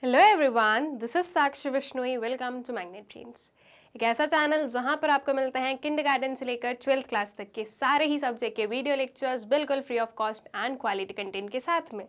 Hello everyone, this is Sakshi Vishnoi. Welcome to Magnet Trends, एक ऐसा channel जहां पर आपको मिलते हैं किंडरगार्टन से लेकर 12th क्लास तक के सारे ही सब्जेक्ट के वीडियो लेक्चर्स बिल्कुल free of cost and quality content के साथ में।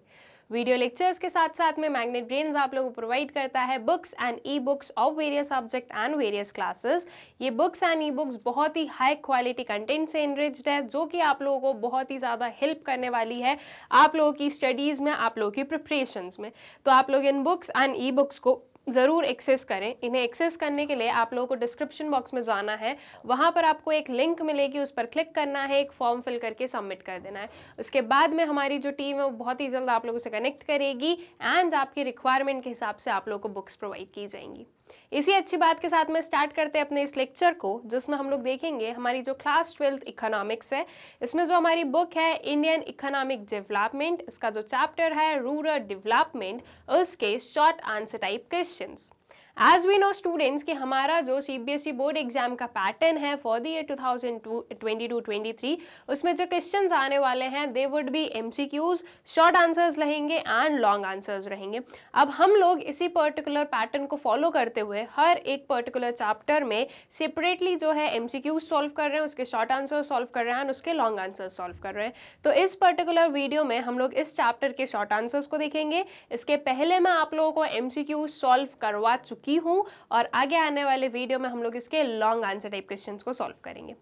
वीडियो लेक्चर्स के साथ साथ में मैग्नेट ब्रेन्स आप लोगों को प्रोवाइड करता है books and e books of various subject and various classes. ये बुक्स एंड ई बुक्स बहुत ही हाई क्वालिटी कंटेंट से इनरिच्ड है, जो कि आप लोगों को बहुत ही ज़्यादा हेल्प करने वाली है आप लोगों की स्टडीज़ में, आप लोगों की प्रिपरेशंस में। तो आप लोग इन बुक्स एंड ई बुक्स को ज़रूर एक्सेस करें। इन्हें एक्सेस करने के लिए आप लोगों को डिस्क्रिप्शन बॉक्स में जाना है, वहाँ पर आपको एक लिंक मिलेगी, उस पर क्लिक करना है, एक फॉर्म फिल करके सबमिट कर देना है। उसके बाद में हमारी जो टीम है वो बहुत ही जल्द आप लोगों से कनेक्ट करेगी एंड आपकी रिक्वायरमेंट के हिसाब से आप लोगों को बुक्स प्रोवाइड की जाएंगी। इसी अच्छी बात के साथ में स्टार्ट करते हैं अपने इस लेक्चर को, जिसमें हम लोग देखेंगे हमारी जो क्लास 12th इकोनॉमिक्स है, इसमें जो हमारी बुक है इंडियन इकोनॉमिक डेवलपमेंट, इसका जो चैप्टर है रूरल डेवलपमेंट, उसके short answer type questions. As we know students कि हमारा जो सीबीएसई बोर्ड एग्जाम का पैटर्न है फॉर द ईयर 2022-23, उसमें जो क्वेश्चंस आने वाले हैं they would be MCQs, short answers रहेंगे एंड लॉन्ग आंसर्स रहेंगे। अब हम लोग इसी पर्टिकुलर पैटर्न को फॉलो करते हुए हर एक पर्टिकुलर चैप्टर में सेपरेटली जो है एमसीक्यूज सॉल्व कर रहे हैं, उसके शॉर्ट आंसर सॉल्व कर रहे हैं और उसके लॉन्ग आंसर सॉल्व कर रहे हैं। तो इस पर्टिकुलर वीडियो में हम लोग इस चैप्टर के शॉर्ट आंसर्स को देखेंगे। इसके पहले मैं आप लोगों को एमसीक्यूज सॉल्व करवा चुकी हूं और आगे आने वाले वीडियो में हम लोग इसके लॉन्ग आंसर टाइप क्वेश्चंस को सॉल्व करेंगे।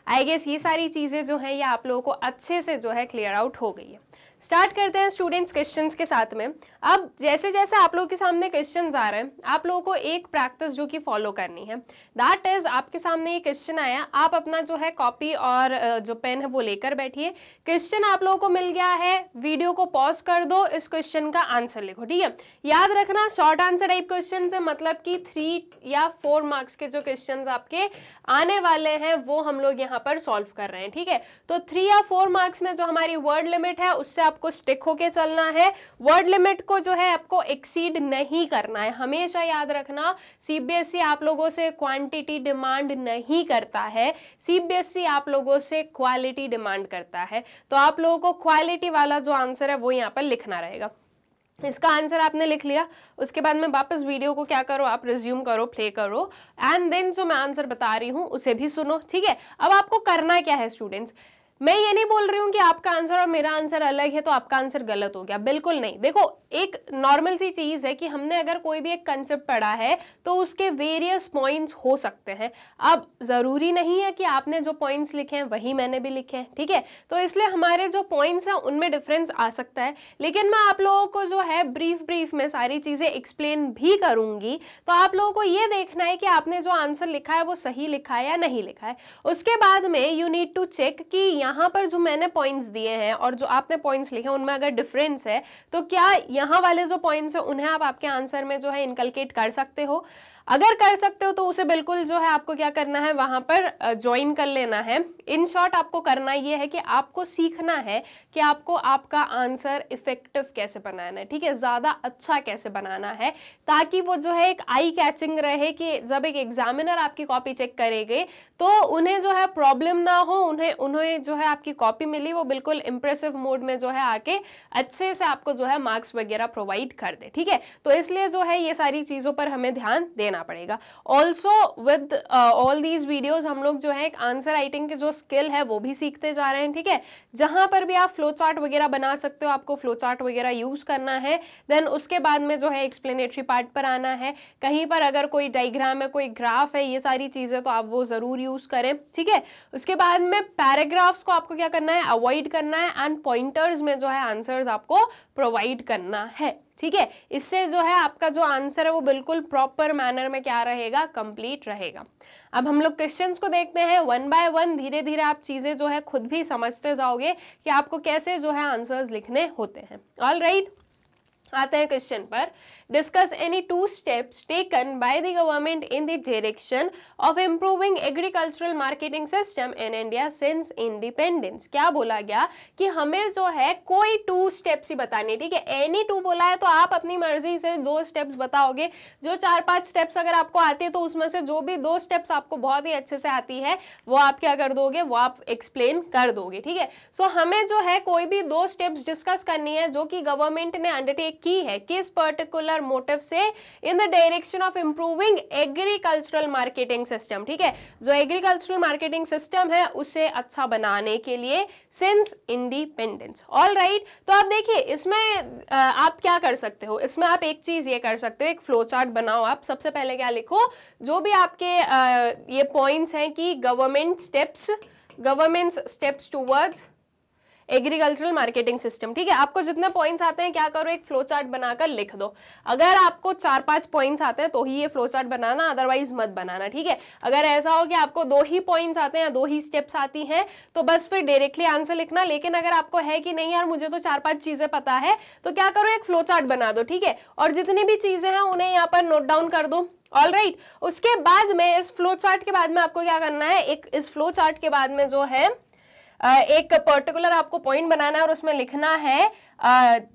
आई गेस ये सारी चीजें जो है ये आप लोगों को अच्छे से जो है क्लियर आउट हो गई है। स्टार्ट करते हैं स्टूडेंट्स क्वेश्चंस के साथ में। अब जैसे जैसे आप लोगों के सामने क्वेश्चंस आ रहे हैं, आप लोगों को एक प्रैक्टिस जो कि फॉलो करनी है, दैट इज आपके सामने ये क्वेश्चन आया, आप अपना जो है कॉपी और जो पेन है वो लेकर बैठिए। क्वेश्चन आप लोगों को मिल गया है, वीडियो को पॉज कर दो, इस क्वेश्चन का आंसर लिखो। ठीक है, याद रखना शॉर्ट आंसर टाइप क्वेश्चन है, मतलब कि 3 या 4 मार्क्स के जो क्वेश्चन आपके आने वाले हैं वो हम लोग यहाँ पर सॉल्व कर रहे हैं। ठीक है, तो 3 या 4 मार्क्स में जो हमारी वर्ड लिमिट है उससे आपको स्टिक होके चलना है। वर्ड लिमिट को जो है आपको एक्सीड नहीं करना है। हमेशा याद रखना सीबीएसई आप लोगों से क्वांटिटी डिमांड नहीं करता है, सीबीएसई आप लोगों से क्वालिटी डिमांड करता है। तो आप लोगों को क्वालिटी वाला जो आंसर है वो यहाँ पर लिखना रहेगा। इसका आंसर आपने लिख लिया, उसके बाद में वापस वीडियो को क्या करो, आप रिज्यूम करो, प्ले करो एंड देन जो मैं आंसर बता रही हूं उसे भी सुनो। ठीक है, अब आपको करना क्या है स्टूडेंट्स, मैं ये नहीं बोल रही हूँ कि आपका आंसर और मेरा आंसर अलग है तो आपका आंसर गलत हो गया, बिल्कुल नहीं। देखो, एक नॉर्मल सी चीज है कि हमने अगर कोई भी एक कंसेप्ट पढ़ा है तो उसके वेरियस पॉइंट्स हो सकते हैं। अब जरूरी नहीं है कि आपने जो पॉइंट्स लिखे हैं वही मैंने भी लिखे हैं। ठीक है, तो इसलिए हमारे जो पॉइंट्स हैं उनमें डिफरेंस आ सकता है, लेकिन मैं आप लोगों को जो है ब्रीफ में सारी चीजें एक्सप्लेन भी करूंगी। तो आप लोगों को ये देखना है कि आपने जो आंसर लिखा है वो सही लिखा है या नहीं लिखा है। उसके बाद में यू नीड टू चेक कि यहाँ पर जो मैंने पॉइंट्स दिए हैं और जो आपने पॉइंट्स लिखे हैं उनमें अगर डिफरेंस है तो क्या यहाँ वाले जो पॉइंट्स है उन्हें आप आपके आंसर में जो है इनकलकेट कर सकते हो। अगर कर सकते हो तो उसे बिल्कुल जो है आपको क्या करना है, वहां पर ज्वाइन कर लेना है। इन शॉर्ट आपको करना ये है कि आपको सीखना है कि आपको आपका आंसर इफेक्टिव कैसे बनाना है। ठीक है, ज्यादा अच्छा कैसे बनाना है, ताकि वो जो है एक आई कैचिंग रहे कि जब एक एग्जामिनर आपकी कॉपी चेक करेंगे तो उन्हें जो है प्रॉब्लम ना हो, उन्हें जो है आपकी कॉपी मिली वो बिल्कुल इंप्रेसिव मोड में जो है आके अच्छे से आपको जो है मार्क्स वगैरह प्रोवाइड कर दे। ठीक है, तो इसलिए जो है ये सारी चीजों पर हमें ध्यान देना पड़ेगा। Also with all these videos हम लोग जो है एक आंसर राइटिंग की जो स्किल है वो भी सीखते जा रहे हैं। ठीक है, जहां पर भी आप फ्लो चार्ट वगैरह बना सकते हो आपको फ्लो चार्ट वगैरह यूज करना है। देन उसके बाद में जो है एक्सप्लेनेटरी पार्ट पर आना है, कहीं पर अगर कोई डायग्राम है, कोई ग्राफ है, ये सारी चीजें तो आप वो जरूर यूज करें। ठीक है, उसके बाद में पैराग्राफ्स को आपको क्या करना है, अवॉइड करना है एंड पॉइंटर्स में जो है आंसर्स आपको प्रोवाइड करना है। ठीक है, इससे जो है आपका जो आंसर है वो बिल्कुल प्रॉपर मैनर में क्या रहेगा, कंप्लीट रहेगा। अब हम लोग क्वेश्चंस को देखते हैं वन बाय वन। धीरे धीरे आप चीजें जो है खुद भी समझते जाओगे कि आपको कैसे जो है आंसर्स लिखने होते हैं। ऑल राइट, आते हैं क्वेश्चन पर। Discuss any 2 steps taken by the government in the direction of improving agricultural marketing system in India since independence. क्या बोला गया कि हमें जो है कोई 2 स्टेप्स ही बताने। ठीक है, एनी 2 बोला है तो आप अपनी मर्जी से 2 स्टेप्स बताओगे। जो 4-5 स्टेप्स अगर आपको आती है तो उसमें से जो भी 2 स्टेप्स आपको बहुत ही अच्छे से आती है वो आप क्या कर दोगे, वो आप एक्सप्लेन कर दोगे। ठीक है, सो हमें जो है कोई भी 2 स्टेप्स डिस्कस करनी है जो कि गवर्नमेंट ने अंडरटेक की है, किस पर्टिकुलर मोटिव से, इन the direction of improving agricultural marketing system, ठीक है, जो एग्रीकल्चरल मार्केटिंग सिस्टम है उसे अच्छा बनाने के लिए सिंस इंडिपेंडेंस। ऑल राइट, तो आप देखिए इसमें आप क्या कर सकते हो, इसमें आप एक चीज ये कर सकते हो, एक फ्लो चार्ट बनाओ। आप सबसे पहले क्या लिखो, जो भी आपके ये पॉइंट्स हैं कि government steps towards agricultural marketing system, ठीक है, आपको जितने पॉइंट्स आते हैं क्या करो, एक फ्लो चार्ट बनाकर लिख दो। अगर आपको 4-5 पॉइंट्स आते हैं तो ही ये फ्लो चार्ट बनाना, अदरवाइज मत बनाना, ठीक है। अगर ऐसा हो कि आपको 2 ही पॉइंट्स आते हैं या 2 ही स्टेप्स आती हैं तो बस फिर डायरेक्टली आंसर लिखना। लेकिन अगर आपको है कि नहीं यार मुझे तो 4-5 चीजें पता है, तो क्या करो, एक फ्लो चार्ट बना दो, ठीक है, और जितनी भी चीजें हैं उन्हें यहाँ पर नोट डाउन कर दो। ऑल राइट, उसके बाद में इस फ्लो चार्ट के बाद में आपको क्या करना है, एक इस फ्लो चार्ट के बाद में जो है एक पर्टिकुलर आपको पॉइंट बनाना है और उसमें लिखना है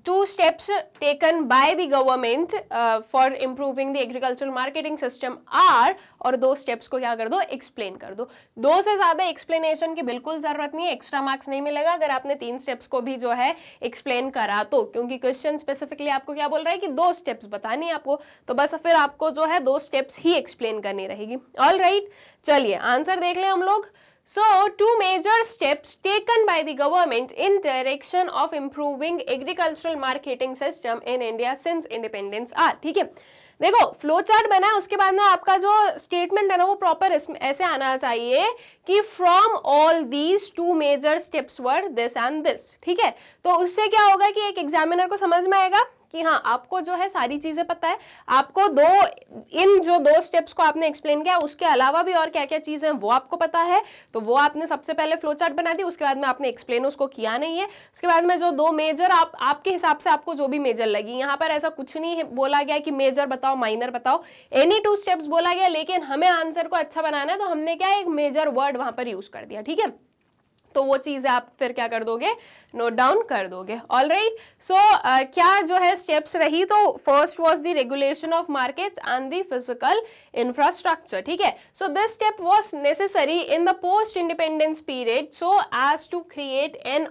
2 steps taken by the government for improving the agricultural marketing system are, और 2 स्टेप्स को क्या कर दो, एक्सप्लेन कर दो। 2 से ज्यादा एक्सप्लेनेशन की बिल्कुल जरूरत नहीं है, एक्स्ट्रा मार्क्स नहीं मिलेगा अगर आपने 3 स्टेप्स को भी जो है एक्सप्लेन करा तो, क्योंकि क्वेश्चन स्पेसिफिकली आपको क्या बोल रहा है कि 2 स्टेप्स बतानी है आपको, तो बस फिर आपको जो है 2 स्टेप्स ही एक्सप्लेन करनी रहेगी। ऑल राइट, चलिए आंसर देख लें हम लोग। So, 2 major steps taken by the government in direction of improving agricultural marketing system in India since independence are, ठीक है। देखो फ्लो चार्ट बना है, उसके बाद ना आपका जो स्टेटमेंट है ना वो प्रॉपर ऐसे आना चाहिए कि from all these 2 major steps were this and this, ठीक है। तो उससे क्या होगा कि एक एग्जामिनर को समझ में आएगा कि हाँ आपको जो है सारी चीजें पता है, आपको इन जो 2 स्टेप्स को आपने एक्सप्लेन किया उसके अलावा भी और क्या क्या चीजें हैं वो आपको पता है, तो वो आपने सबसे पहले फ्लो चार्ट बना दी, उसके बाद में आपने एक्सप्लेन उसको किया नहीं है। उसके बाद में जो 2 मेजर आपके हिसाब से आपको जो भी मेजर लगी, यहाँ पर ऐसा कुछ नहीं है बोला गया कि मेजर बताओ माइनर बताओ, एनी 2 स्टेप्स बोला गया, लेकिन हमें आंसर को अच्छा बनाना है तो हमने क्या एक मेजर वर्ड वहां पर यूज कर दिया, ठीक है। तो वो चीज आप फिर क्या कर दोगे, नोट डाउन कर दोगे। ऑल राइट, सो क्या जो है स्टेप्स रही, तो first was the regulation of markets and the physical infrastructure, ठीक है। So this step was necessary in the post independence period so as to create an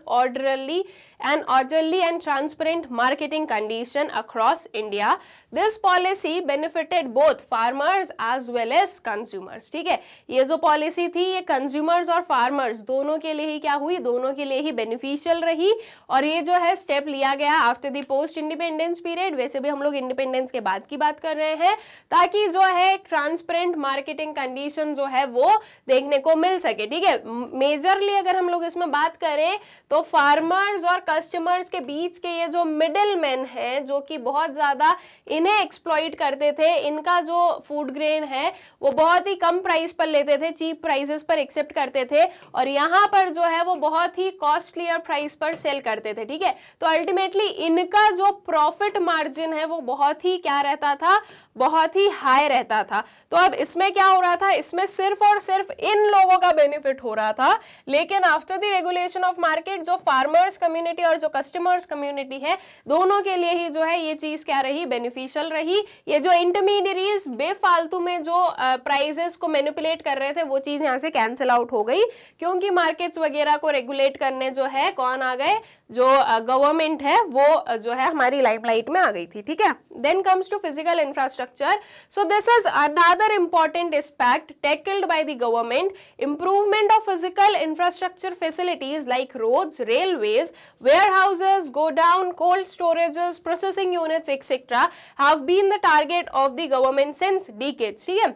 orderly and transparent marketing condition across India. This policy benefited both farmers as well as consumers, ठीक है। ये जो policy थी ये consumers और farmers दोनों के लिए ही क्या हुई, दोनों के लिए ही बेनिफिशियल रही। और ये जो है स्टेप लिया गया after the post independence period, वैसे भी हम लोग इंडिपेंडेंस के बाद की बात कर रहे हैं, ताकि जो है ट्रांसपेरेंट मार्केटिंग कंडीशन जो है वो देखने को मिल सके, ठीक है। मेजरली अगर हम लोग इसमें बात करें तो फार्मर्स और कस्टमर्स के बीच के ये जो मिडिल मैन है जो कि बहुत ज्यादा इन्हें एक्सप्लॉइट करते थे, इनका जो फूड ग्रेन है वो बहुत ही कम प्राइस पर लेते थे, चीप प्राइसेस पर एक्सेप्ट करते थे, और यहाँ पर जो है वो बहुत ही कॉस्टलियर प्राइस पर सेल करते थे, ठीक है। तो अल्टीमेटली इनका जो प्रॉफिट मार्जिन है वो बहुत ही क्या रहता था, बहुत ही हाई रहता था। तो अब इसमें क्या हो रहा था, इसमें सिर्फ और सिर्फ इन लोगों का बेनिफिट हो रहा था, लेकिन after the regulation of market जो फार्मर्स कम्युनिटी और जो कस्टमर्स कम्युनिटी है दोनों के लिए ही जो है ये चीज क्या रही, बेनिफिशियल रही। ये जो इंटरमीडिएरीज बेफालतू में जो प्राइसेस को मैनिपुलेट कर रहे थे वो चीज यहाँ से कैंसिल आउट हो गई, क्योंकि मार्केट्स वगैरह को रेगुलेट करने जो है कौन आ गए, जो गवर्नमेंट है वो जो है हमारी लाइमलाइट में आ गई थी, ठीक है। Then comes to physical infrastructure, so this is another important aspect tackled by the government. Improvement of physical infrastructure facilities like roads, railways, warehouses, godown, cold storages, processing units, etc. have been the target of the government since decades, ठीक है।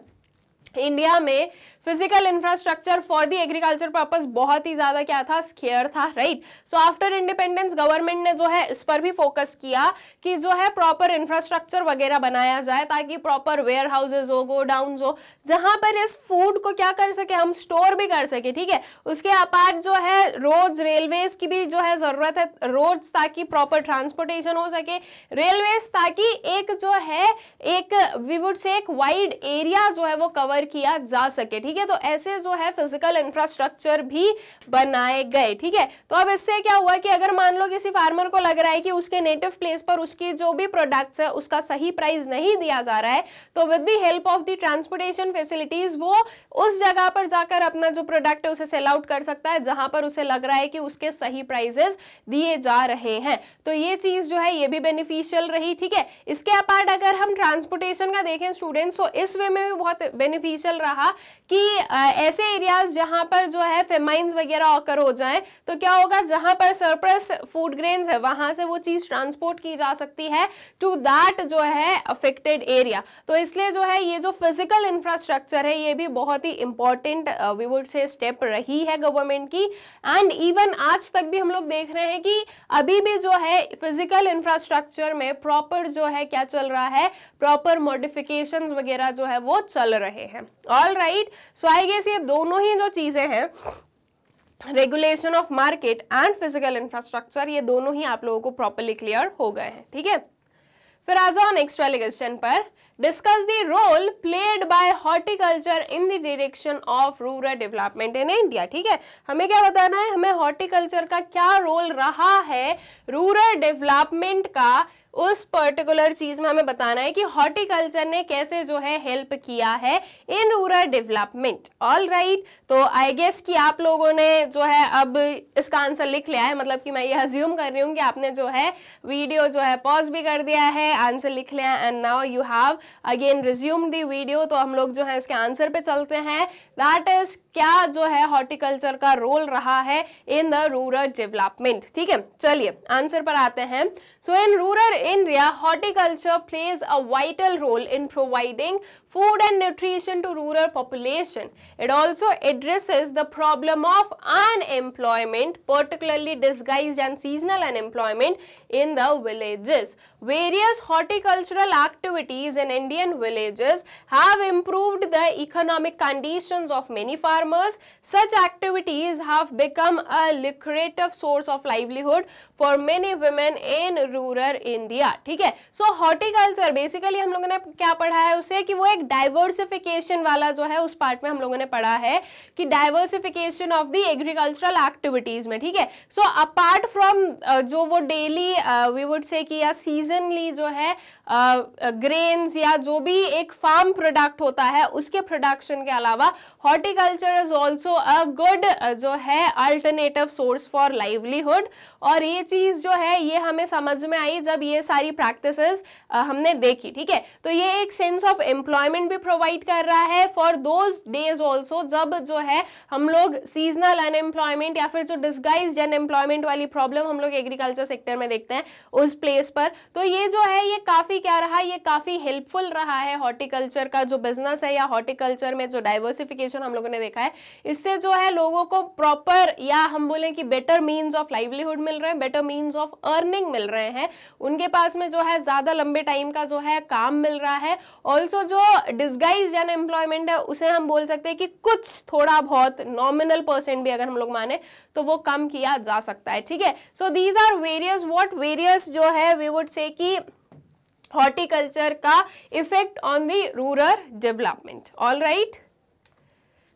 India में physical infrastructure for the agriculture purpose बहुत ही ज्यादा क्या था, square था, right. So after independence government ने जो है इस पर भी फोकस किया कि जो है प्रॉपर इंफ्रास्ट्रक्चर वगैरह बनाया जाए, ताकि प्रॉपर वेयर हाउसेज हो, गोडाउन हो, जहां पर इस फूड को क्या कर सके, हम स्टोर भी कर सके, ठीक है। उसके अपार्ट जो है रोड्स, रेलवेज की भी जो है जरूरत है, रोड्स ताकि प्रॉपर ट्रांसपोर्टेशन हो सके, रेलवेज ताकि एक जो है एक वी वुड से एक वाइड एरिया जो है वो कवर एक्वायर किया जा सके, ठीक है। तो ऐसे जो है फिजिकल इंफ्रास्ट्रक्चर भी बनाए गए, ठीक है। तो अब इससे क्या हुआ कि अगर मान लो किसी फार्मर को लग रहा है कि उसके नेटिव प्लेस पर उसकी जो भी प्रोडक्ट्स है उसका सही प्राइस नहीं दिया जा रहा है, तो with the help of the transportation facilities वो उस जगह पर जाकर अपना जो प्रोडक्ट है उसे सेल आउट कर सकता है जहां पर उसे लग रहा है कि उसके सही प्राइसेस दिए जा रहे हैं। तो ये चीज जो है ये भी बेनिफिशियल रही, ठीक है। इसके अपार्ट अगर हम ट्रांसपोर्टेशन का देखें स्टूडेंट्स, तो इस वे में भी बहुत बेनिफिशियल रहा कि ऐसे एरियाज जहां पर जो है फेमाइंस वगैरह ऑकर हो जाए तो क्या होगा, जहां पर सरप्लस फूड ग्रेन्स है वहां से वो चीज ट्रांसपोर्ट की जा सकती है टू दैट जो है अफेक्टेड एरिया। तो इसलिए जो है ये जो फिजिकल इंफ्रास्ट्रक्चर है ये भी बहुत ही important we would say step रही है गवर्नमेंट की। एंड इवन आज तक भी हम लोग देख रहे हैं कि अभी भी जो है फिजिकल इंफ्रास्ट्रक्चर में प्रॉपर जो है क्या चल रहा है, प्रॉपर मॉडिफिकेशंस वगैरह जो है वो चल रहे हैं। All right, so I guess ये दोनों ही जो चीजें हैं, regulation of market and physical infrastructure, ये दोनों ही आप लोगों को प्रॉपरली क्लियर हो गए हैं, ठीक है। फिर आ जाओ नेक्स्ट वाले क्वेश्चन पर। Discuss the role played by horticulture in the direction of rural development in India, ठीक है। हमें क्या बताना है, हमें हॉर्टिकल्चर का क्या रोल रहा है रूरल डेवलपमेंट का, उस पर्टिकुलर चीज में हमें बताना है कि हॉर्टिकल्चर ने कैसे जो है हेल्प किया है in rural development. All right, तो आई गेस कि आप लोगों ने जो है अब इसका आंसर लिख लिया है, मतलब कि मैं ये अज्यूम कर रही हूँ कि आपने जो है वीडियो जो है पॉज भी कर दिया है, आंसर लिख लिया and now you have again resume the video. तो हम लोग जो है इसके आंसर पे चलते हैं, दैट इज क्या जो है हॉर्टिकल्चर का रोल रहा है इन द रूरल डेवलपमेंट, ठीक है। चलिए आंसर पर आते हैं। So in rural India, horticulture plays a vital role in providing food and nutrition to rural population. It also addresses the problem of unemployment, particularly disguised and seasonal unemployment in the villages. Various horticultural activities in Indian villages have improved the economic conditions of many farmers. Such activities have become a lucrative source of livelihood for many women in rural India, ठीक है। So horticulture basically हम लोगों ने क्या पढ़ा है उसे, कि वो एक डाइवर्सिफिकेशन वाला जो है उस पार्ट में हम लोगों ने पढ़ा है कि diversification of the agricultural activities में, ठीक है। सो अपार्ट फ्रॉम जो वो डेली वी वुड से कि या सीजनली जो है ग्रेन्स या जो भी एक फार्म प्रोडक्ट होता है उसके प्रोडक्शन के अलावा horticulture is also a good जो है अल्टरनेटिव सोर्स फॉर लाइवलीहुड। और ये चीज जो है ये हमें समझ में आई जब ये सारी प्रैक्टिसेस हमने देखी, ठीक है। तो ये एक सेंस ऑफ एम्प्लॉयमेंट भी प्रोवाइड कर रहा है फॉर दोज डेज ऑल्सो जब जो है हम लोग सीजनल अनएम्प्लॉयमेंट या फिर जो डिस्गाइज्ड अनएम्प्लॉयमेंट वाली प्रॉब्लम हम लोग एग्रीकल्चर सेक्टर में देखते हैं उस प्लेस पर। तो ये जो है ये काफी क्या रहा, ये काफी हेल्पफुल रहा है हॉर्टिकल्चर का जो बिजनेस है या हॉर्टिकल्चर में जो डाइवर्सिफिकेशन हम लोगों ने देखा है, इससे जो है लोगों को प्रॉपर या हम बोले कि बेटर मीन्स ऑफ लाइवलीहुड मिल रहे हैं, बेटर मीन्स ऑफ अर्निंग मिल रहे हैं, उनके पास में जो है ज्यादा लंबे टाइम का जो है काम मिल रहा है। ऑल्सो जो डिस्गाइज्ड अनएम्प्लॉयमेंट है उसे हम बोल सकते हैं कि कुछ थोड़ा बहुत नॉमिनल परसेंट भी अगर हम लोग माने तो वो कम किया जा सकता है, ठीक है। So these are various what various जो है वी वुड से कि हॉर्टिकल्चर का effect on the rural development. All right,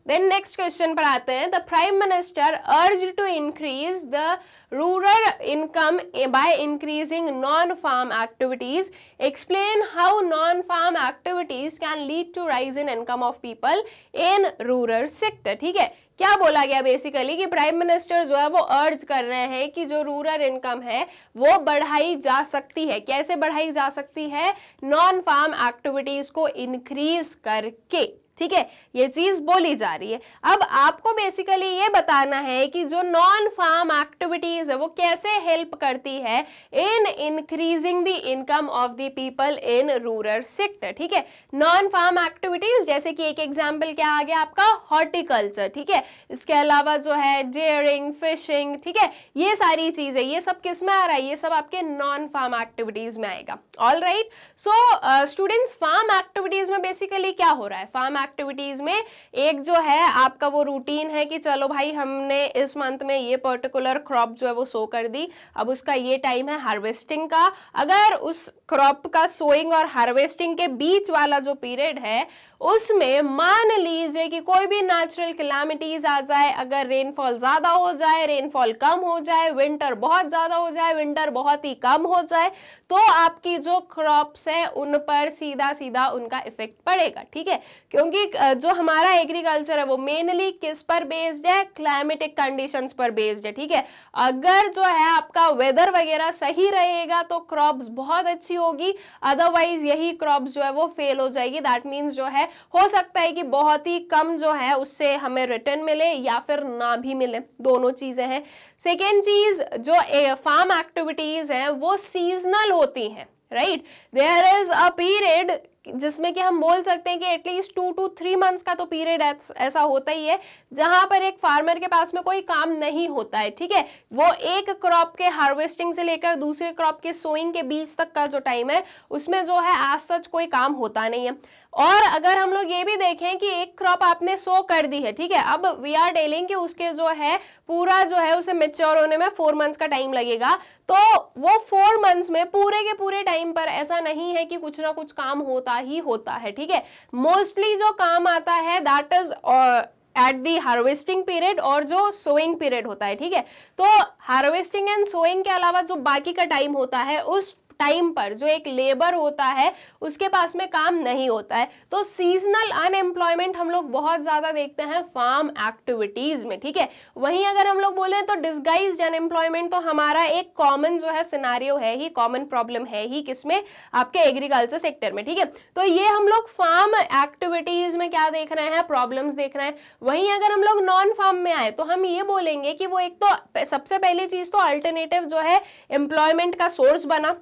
then next question पर आते हैं। The prime minister urged to increase the rural income by increasing non farm activities. Explain how non farm activities can lead to rise in income of people in rural sector, ठीक है। क्या बोला गया basically कि prime minister जो है वो अर्ज कर रहे हैं कि जो रूरल इनकम है वो बढ़ाई जा सकती है। कैसे बढ़ाई जा सकती है? नॉन फार्म एक्टिविटीज को इंक्रीज करके, ठीक है, ये चीज बोली जा रही है। अब आपको बेसिकली ये बताना है कि जो नॉन फार्म एक्टिविटीज है वो कैसे हेल्प करती है in increasing the income of the people in rural sector, ठीक है। नॉन फार्म एक्टिविटीज जैसे कि एक एग्जांपल क्या आ गया आपका, हॉर्टिकल्चर, ठीक है। इसके अलावा जो है डेयरिंग, फिशिंग, ठीक है, ये सारी चीजें, ये सब किस में आ रहा है? ये सब आपके नॉन फार्म एक्टिविटीज में आएगा। All right, so students farm activities में बेसिकली क्या हो रहा है? फार्म एक्टिविटीज में एक जो है आपका वो रूटीन है कि चलो भाई हमने इस मंथ में ये पर्टिकुलर क्रॉप जो है वो सो कर दी, अब उसका ये टाइम है हार्वेस्टिंग का। अगर उस क्रॉप का सोइंग और हार्वेस्टिंग के बीच वाला जो पीरियड है उसमें मान लीजिए कि कोई भी नेचुरल कैलामिटीज आ जाए, अगर रेनफॉल ज्यादा हो जाए, रेनफॉल कम हो जाए, विंटर बहुत ज्यादा हो जाए, विंटर बहुत ही कम हो जाए, तो आपकी जो क्रॉप्स है उन पर सीधा सीधा उनका इफेक्ट पड़ेगा। ठीक है, क्योंकि जो हमारा एग्रीकल्चर है वो मेनली किस पर बेस्ड है, क्लाइमेटिक कंडीशंस पर बेस्ड है। ठीक है, अगर जो है आपका वेदर वगैरह सही रहेगा तो क्रॉप्स बहुत अच्छी होगी, अदरवाइज यही क्रॉप्स जो है वो फेल हो जाएगी। दैट मीन्स जो है हो सकता है कि बहुत ही कम जो है उससे हमें रिटर्न मिले या फिर ना भी मिले, दोनों चीजें हैं। सेकेंड चीज, जो फार्म एक्टिविटीज हैं वो सीजनल होती हैं, right. There is a period जिसमें कि हम बोल सकते हैं कि एटलीस्ट 2 to 3 मंथ्स का तो पीरियड ऐसा होता ही है जहां पर एक फार्मर के पास में कोई काम नहीं होता है। ठीक है, वो एक क्रॉप के हार्वेस्टिंग से लेकर दूसरे क्रॉप के सोइंग के बीच तक का जो टाइम है उसमें जो है एज सच कोई काम होता नहीं है। और अगर हम लोग ये भी देखें कि एक क्रॉप आपने सो कर दी है, ठीक है, अब वी आर डीलिंग कि उसके जो है पूरा जो है उसे मैच्योर होने में 4 मंथ्स का टाइम लगेगा, तो वो 4 मंथ्स में पूरे के पूरे टाइम पर ऐसा नहीं है कि कुछ ना कुछ काम होता ही होता है। ठीक है, मोस्टली जो काम आता है that is at the harvesting period और जो सोइंग पीरियड होता है। ठीक है, तो हार्वेस्टिंग एंड सोइंग के अलावा जो बाकी का टाइम होता है उस टाइम पर जो एक लेबर होता है उसके पास में काम नहीं होता है। तो सीजनल अनएम्प्लॉयमेंट हम लोग बहुत ज्यादा देखते हैं फार्म एक्टिविटीज में। ठीक है, वहीं अगर हम लोग बोले तो डिस्गाइज्ड अनएम्प्लॉयमेंट तो हमारा एक कॉमन जो है सिनारियो है ही, कॉमन प्रॉब्लम है ही, किसमें, आपके एग्रीकल्चर सेक्टर में। ठीक है, तो ये हम लोग फार्म एक्टिविटीज में क्या देख रहे हैं, प्रॉब्लम्स देख रहे हैं। वहीं अगर हम लोग नॉन फार्म में आए तो हम ये बोलेंगे कि वो एक तो सबसे पहली चीज तो अल्टरनेटिव जो है एम्प्लॉयमेंट का सोर्स बना,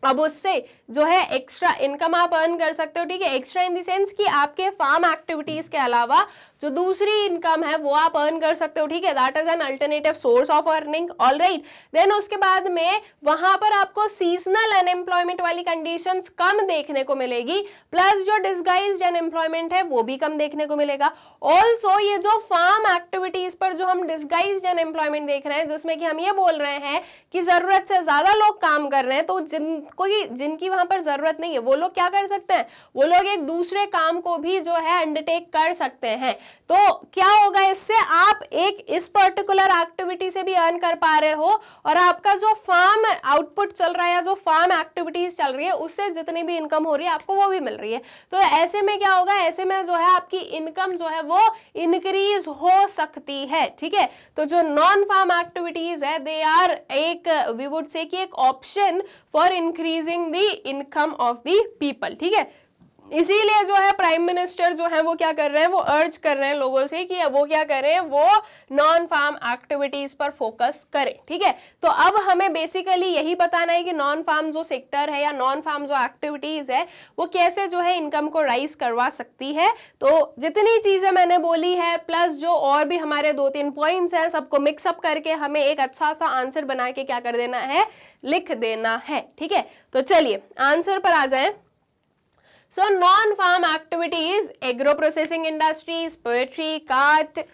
अब उससे जो है एक्स्ट्रा इनकम आप अर्न कर सकते हो। ठीक है, एक्स्ट्रा इन द सेंस कि आपके फार्म एक्टिविटीज के अलावा जो दूसरी इनकम है वो आप अर्न कर सकते हो। ठीक है, that is an alternative source of earning, all right. देन उसके बाद में वहां पर आपको सीजनल अनएम्प्लॉयमेंट वाली कंडीशंस कम देखने को मिलेगी, प्लस जो डिस्गाइज्ड अनएम्प्लॉयमेंट है वो भी कम देखने को मिलेगा। ऑल्सो ये जो फार्म एक्टिविटीज पर जो हम डिस्गाइज्ड अनएम्प्लॉयमेंट देख रहे हैं जिसमें कि हम ये बोल रहे हैं कि जरूरत से ज्यादा लोग काम कर रहे हैं, तो जिनकी वहां पर जरूरत नहीं है वो लोग क्या कर सकते हैं, वो लोग एक दूसरे काम को भी जो है अंडरटेक कर सकते हैं। तो क्या होगा इससे, आप एक इस पर्टिकुलर एक्टिविटी से भी अर्न कर पा रहे हो और आपका जो फार्म आउटपुट चल रहा है या जो फार्म एक्टिविटीज चल रही है उससे जितनी भी इनकम हो रही है आपको वो भी मिल रही है। तो ऐसे में क्या होगा, ऐसे में जो है आपकी इनकम जो है वो इंक्रीज हो सकती है। ठीक है, तो जो नॉन फार्म एक्टिविटीज है दे आर एक वी वुड से कि एक option for increasing the income of the people. ठीक है, इसीलिए जो है प्राइम मिनिस्टर जो है वो क्या कर रहे हैं, वो अर्ज कर रहे हैं लोगों से कि वो क्या करें, वो नॉन फार्म एक्टिविटीज पर फोकस करें। ठीक है, तो अब हमें बेसिकली यही बताना है कि नॉन फार्म जो सेक्टर है या नॉन फार्म जो एक्टिविटीज है वो कैसे जो है इनकम को राइज करवा सकती है। तो जितनी चीजें मैंने बोली है प्लस जो और भी हमारे 2-3 पॉइंट्स हैं सबको मिक्सअप करके हमें एक अच्छा सा आंसर बना के क्या कर देना है, लिख देना है। ठीक है, तो चलिए आंसर पर आ जाएं। So non-farm activities, agro-processing industries, poultry, craft,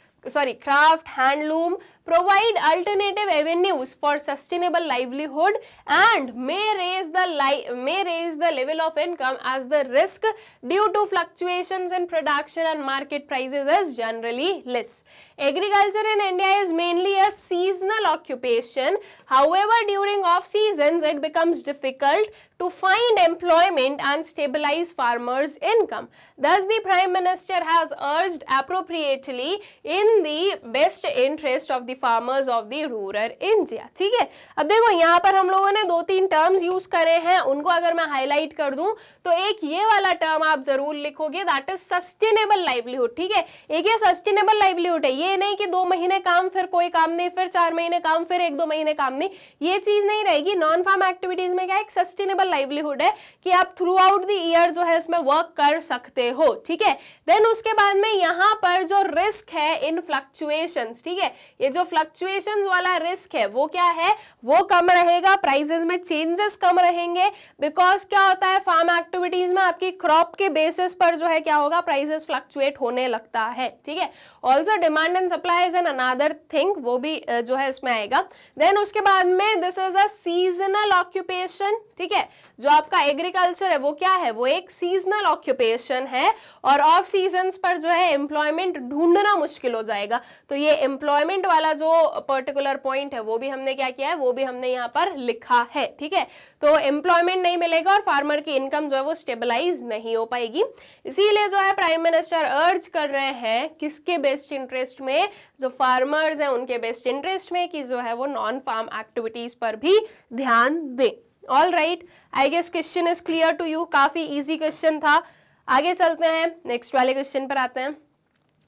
handloom provide alternative avenues for sustainable livelihood and may raise the level of income as the risk due to fluctuations in production and market prices is generally less. Agriculture in India is mainly a seasonal occupation. However, during off seasons it becomes difficult to find employment and stabilize farmers' income. Thus, the Prime Minister has urged appropriately in the best interest of the farmers of the rural India. ठीक है, अब देखो यहाँ पर हम लोगों ने 2-3 terms use करे हैं, उनको अगर मैं हाईलाइट कर दूं तो एक ये वाला टर्म आप जरूर लिखोगे, दैट इज सस्टेनेबल लाइवलीहुड। ठीक है, एक ये सस्टेनेबल लाइवलीहुड है, ये नहीं कि 2 महीने काम फिर कोई काम नहीं, फिर 4 महीने काम फिर 1-2 महीने काम नहीं, ये चीज नहीं रहेगी। नॉन फार्म एक्टिविटीज में क्या एक सस्टेनेबल लाइवलीहुड है कि आप थ्रू आउट द ईयर जो है इसमें वर्क कर सकते हो, ठीक है। देन उसके बाद में यहाँ पर जो रिस्क है इन फ्लक्चुएशंस, ठीक है, ये जो फ्लक्चुएशंस वाला रिस्क है वो क्या है, वो कम रहेगा, प्राइसेस में चेंजेस कम रहेंगे, बिकॉज क्या होता है फार्म एक्टिविटीज में आपकी क्रॉप के बेसिस पर जो है क्या होगा, प्राइसेस फ्लक्चुएट होने लगता है, ठीक है। Also demand and supply is an another thing, वो भी जो है इसमें आएगा। देन उसके बाद में this is a seasonal occupation, ठीक है, जो आपका एग्रीकल्चर है वो क्या है, वो एक सीजनल ऑक्यूपेशन है और ऑफ सीजन्स पर जो है एम्प्लॉयमेंट ढूंढना मुश्किल हो जाएगा। तो ये एम्प्लॉयमेंट वाला जो पर्टिकुलर पॉइंट है वो भी हमने क्या किया है, वो भी हमने यहाँ पर लिखा है, ठीक है। तो एम्प्लॉयमेंट नहीं मिलेगा और फार्मर की इनकम जो है वो स्टेबलाइज नहीं हो पाएगी। इसीलिए जो है प्राइम मिनिस्टर अर्ज कर रहे हैं किसके बेस्ट इंटरेस्ट में, जो फार्मर्स हैं उनके बेस्ट इंटरेस्ट में, कि जो है वो नॉन फार्म एक्टिविटीज पर भी ध्यान दें। All right, I guess question is clear to you, काफी इजी क्वेश्चन था। आगे चलते हैं, नेक्स्ट वाले क्वेश्चन पर आते हैं।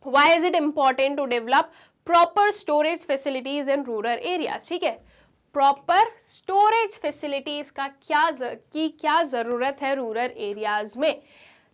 Why is it important to develop proper storage facilities in rural areas, ठीक है, प्रॉपर स्टोरेज फैसिलिटीज का क्या जरूरत है रूरल एरियाज में।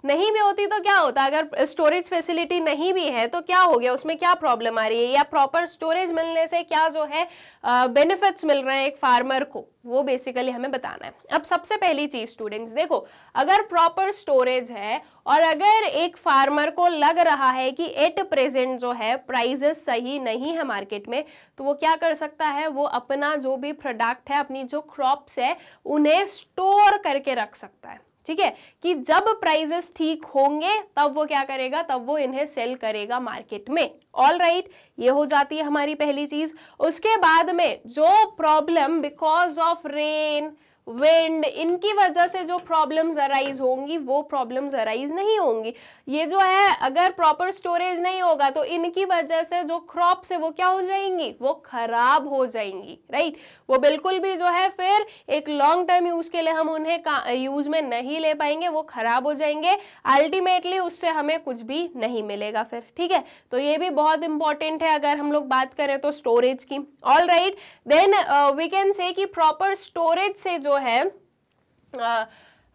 नहीं भी होती तो क्या होता, अगर स्टोरेज फैसिलिटी नहीं भी है तो क्या हो गया, उसमें क्या प्रॉब्लम आ रही है, या प्रॉपर स्टोरेज मिलने से क्या जो है बेनिफिट्स मिल रहे हैं एक फार्मर को, वो बेसिकली हमें बताना है। अब सबसे पहली चीज स्टूडेंट्स देखो, अगर प्रॉपर स्टोरेज है और अगर एक फार्मर को लग रहा है कि एट प्रेजेंट जो है प्राइसेस सही नहीं है मार्केट में, तो वो क्या कर सकता है, वो अपना जो भी प्रोडक्ट है, अपनी जो क्रॉप्स है, उन्हें स्टोर करके रख सकता है, ठीक है, कि जब प्राइसेस ठीक होंगे तब वो क्या करेगा, तब वो इन्हें सेल करेगा मार्केट में। ऑल राइट, ये हो जाती है हमारी पहली चीज। उसके बाद में जो problem because of rain, wind, इनकी वजह से जो प्रॉब्लम्स अराइज होंगी वो प्रॉब्लम्स अराइज नहीं होंगी। ये जो है अगर प्रॉपर स्टोरेज नहीं होगा तो इनकी वजह से जो क्रॉप्स है वो क्या हो जाएंगी, वो खराब हो जाएंगी, राइट। वो बिल्कुल भी जो है फिर एक लॉन्ग टर्म यूज के लिए हम उन्हें यूज में नहीं ले पाएंगे, वो खराब हो जाएंगे, अल्टीमेटली उससे हमें कुछ भी नहीं मिलेगा फिर, ठीक है। तो ये भी बहुत इंपॉर्टेंट है अगर हम लोग बात करें तो स्टोरेज की। All right, then we can say कि प्रॉपर स्टोरेज से जो है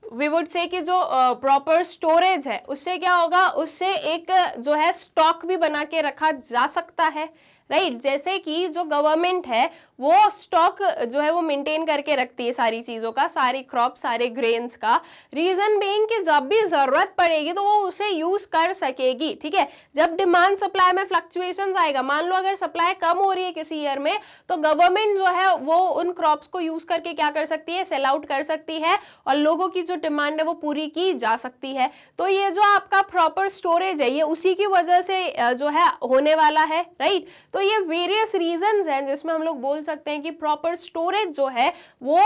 वी वुड से कि जो प्रॉपर स्टोरेज है उससे क्या होगा, उससे एक जो है स्टॉक भी बना के रखा जा सकता है, राइट। जैसे कि जो गवर्नमेंट है वो स्टॉक जो है वो मेंटेन करके रखती है सारी चीजों का, सारी क्रॉप, सारे ग्रेन्स का, रीजन बीइंग कि जब भी जरूरत पड़ेगी तो वो उसे यूज कर सकेगी, ठीक है। जब डिमांड सप्लाई में फ्लक्चुएशंस आएगा, मान लो अगर सप्लाई कम हो रही है किसी ईयर में, तो गवर्नमेंट जो है वो उन क्रॉप्स को यूज करके क्या कर सकती है, सेल आउट कर सकती है और लोगों की जो डिमांड है वो पूरी की जा सकती है। तो ये जो आपका प्रॉपर स्टोरेज है ये उसी की वजह से जो है होने वाला है, राइट। तो ये वेरियस रीजंस हैं जिसमें हम लोग बोल सकते हैं कि प्रॉपर स्टोरेज जो है वो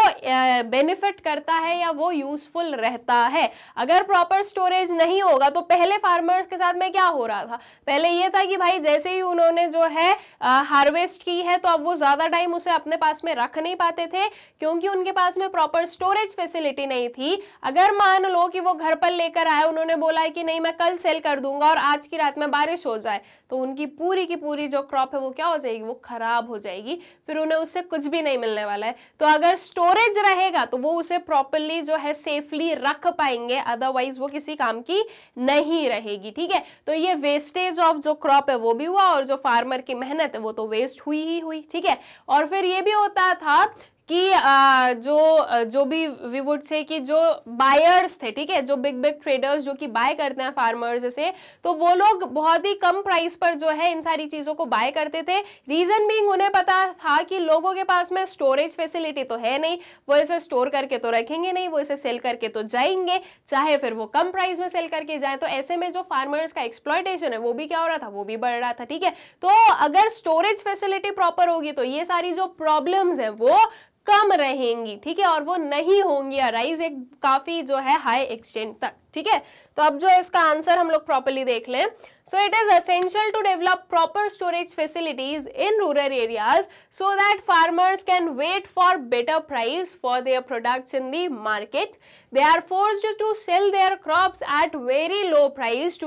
बेनिफिट करता है या वो यूजफुल रहता है। अगर प्रॉपर स्टोरेज नहीं होगा तो पहले फार्मर्स के साथ में क्या हो रहा था, पहले ये था कि भाई जैसे ही उन्होंने जो है हार्वेस्ट की है तो अब वो ज्यादा टाइम उसे अपने पास में रख नहीं पाते थे क्योंकि उनके पास में प्रॉपर स्टोरेज फैसिलिटी नहीं थी। अगर मान लो कि वो घर पर लेकर आए, उन्होंने बोला है कि नहीं मैं कल सेल कर दूंगा और आज की रात में बारिश हो जाए, तो उनकी पूरी की पूरी जो क्रॉप है वो क्या हो जाएगी, वो खराब हो जाएगी, फिर उन्हें उससे कुछ भी नहीं मिलने वाला है। तो अगर स्टोरेज रहेगा तो वो उसे प्रॉपर्ली जो है सेफली रख पाएंगे, अदरवाइज वो किसी काम की नहीं रहेगी, ठीक है। तो ये वेस्टेज ऑफ जो क्रॉप है वो भी हुआ और जो फार्मर की मेहनत है वो तो वेस्ट हुई ही हुई, ठीक है। और फिर ये भी होता था कि जो भी वी वुड से कि जो बायर्स थे, ठीक है, जो बिग बिग ट्रेडर्स जो कि बाय करते हैं फार्मर्स से, तो वो लोग बहुत ही कम प्राइस पर जो है इन सारी चीजों को बाय करते थे। रीजन बीइंग उन्हें पता था कि लोगों के पास में स्टोरेज फैसिलिटी तो है नहीं, वो इसे स्टोर करके तो रखेंगे नहीं, वो इसे सेल करके तो जाएंगे, चाहे फिर वो कम प्राइस में सेल करके जाए। तो ऐसे में जो फार्मर्स का एक्सप्लॉयटेशन है वो भी क्या हो रहा था, वो भी बढ़ रहा था, ठीक है। तो अगर स्टोरेज फैसिलिटी प्रॉपर होगी तो ये सारी जो प्रॉब्लम्स है वो कम रहेंगी, ठीक है, और वो नहीं होंगी अराइज एक काफी जो है हाई एक्सटेंट तक, ठीक है। तो अब जो है इसका आंसर हम लोग प्रॉपर्ली देख लें। So it is essential to develop proper storage facilities in rural areas so that farmers can wait for better price for their products in the market. They are forced to sell their crops at very low price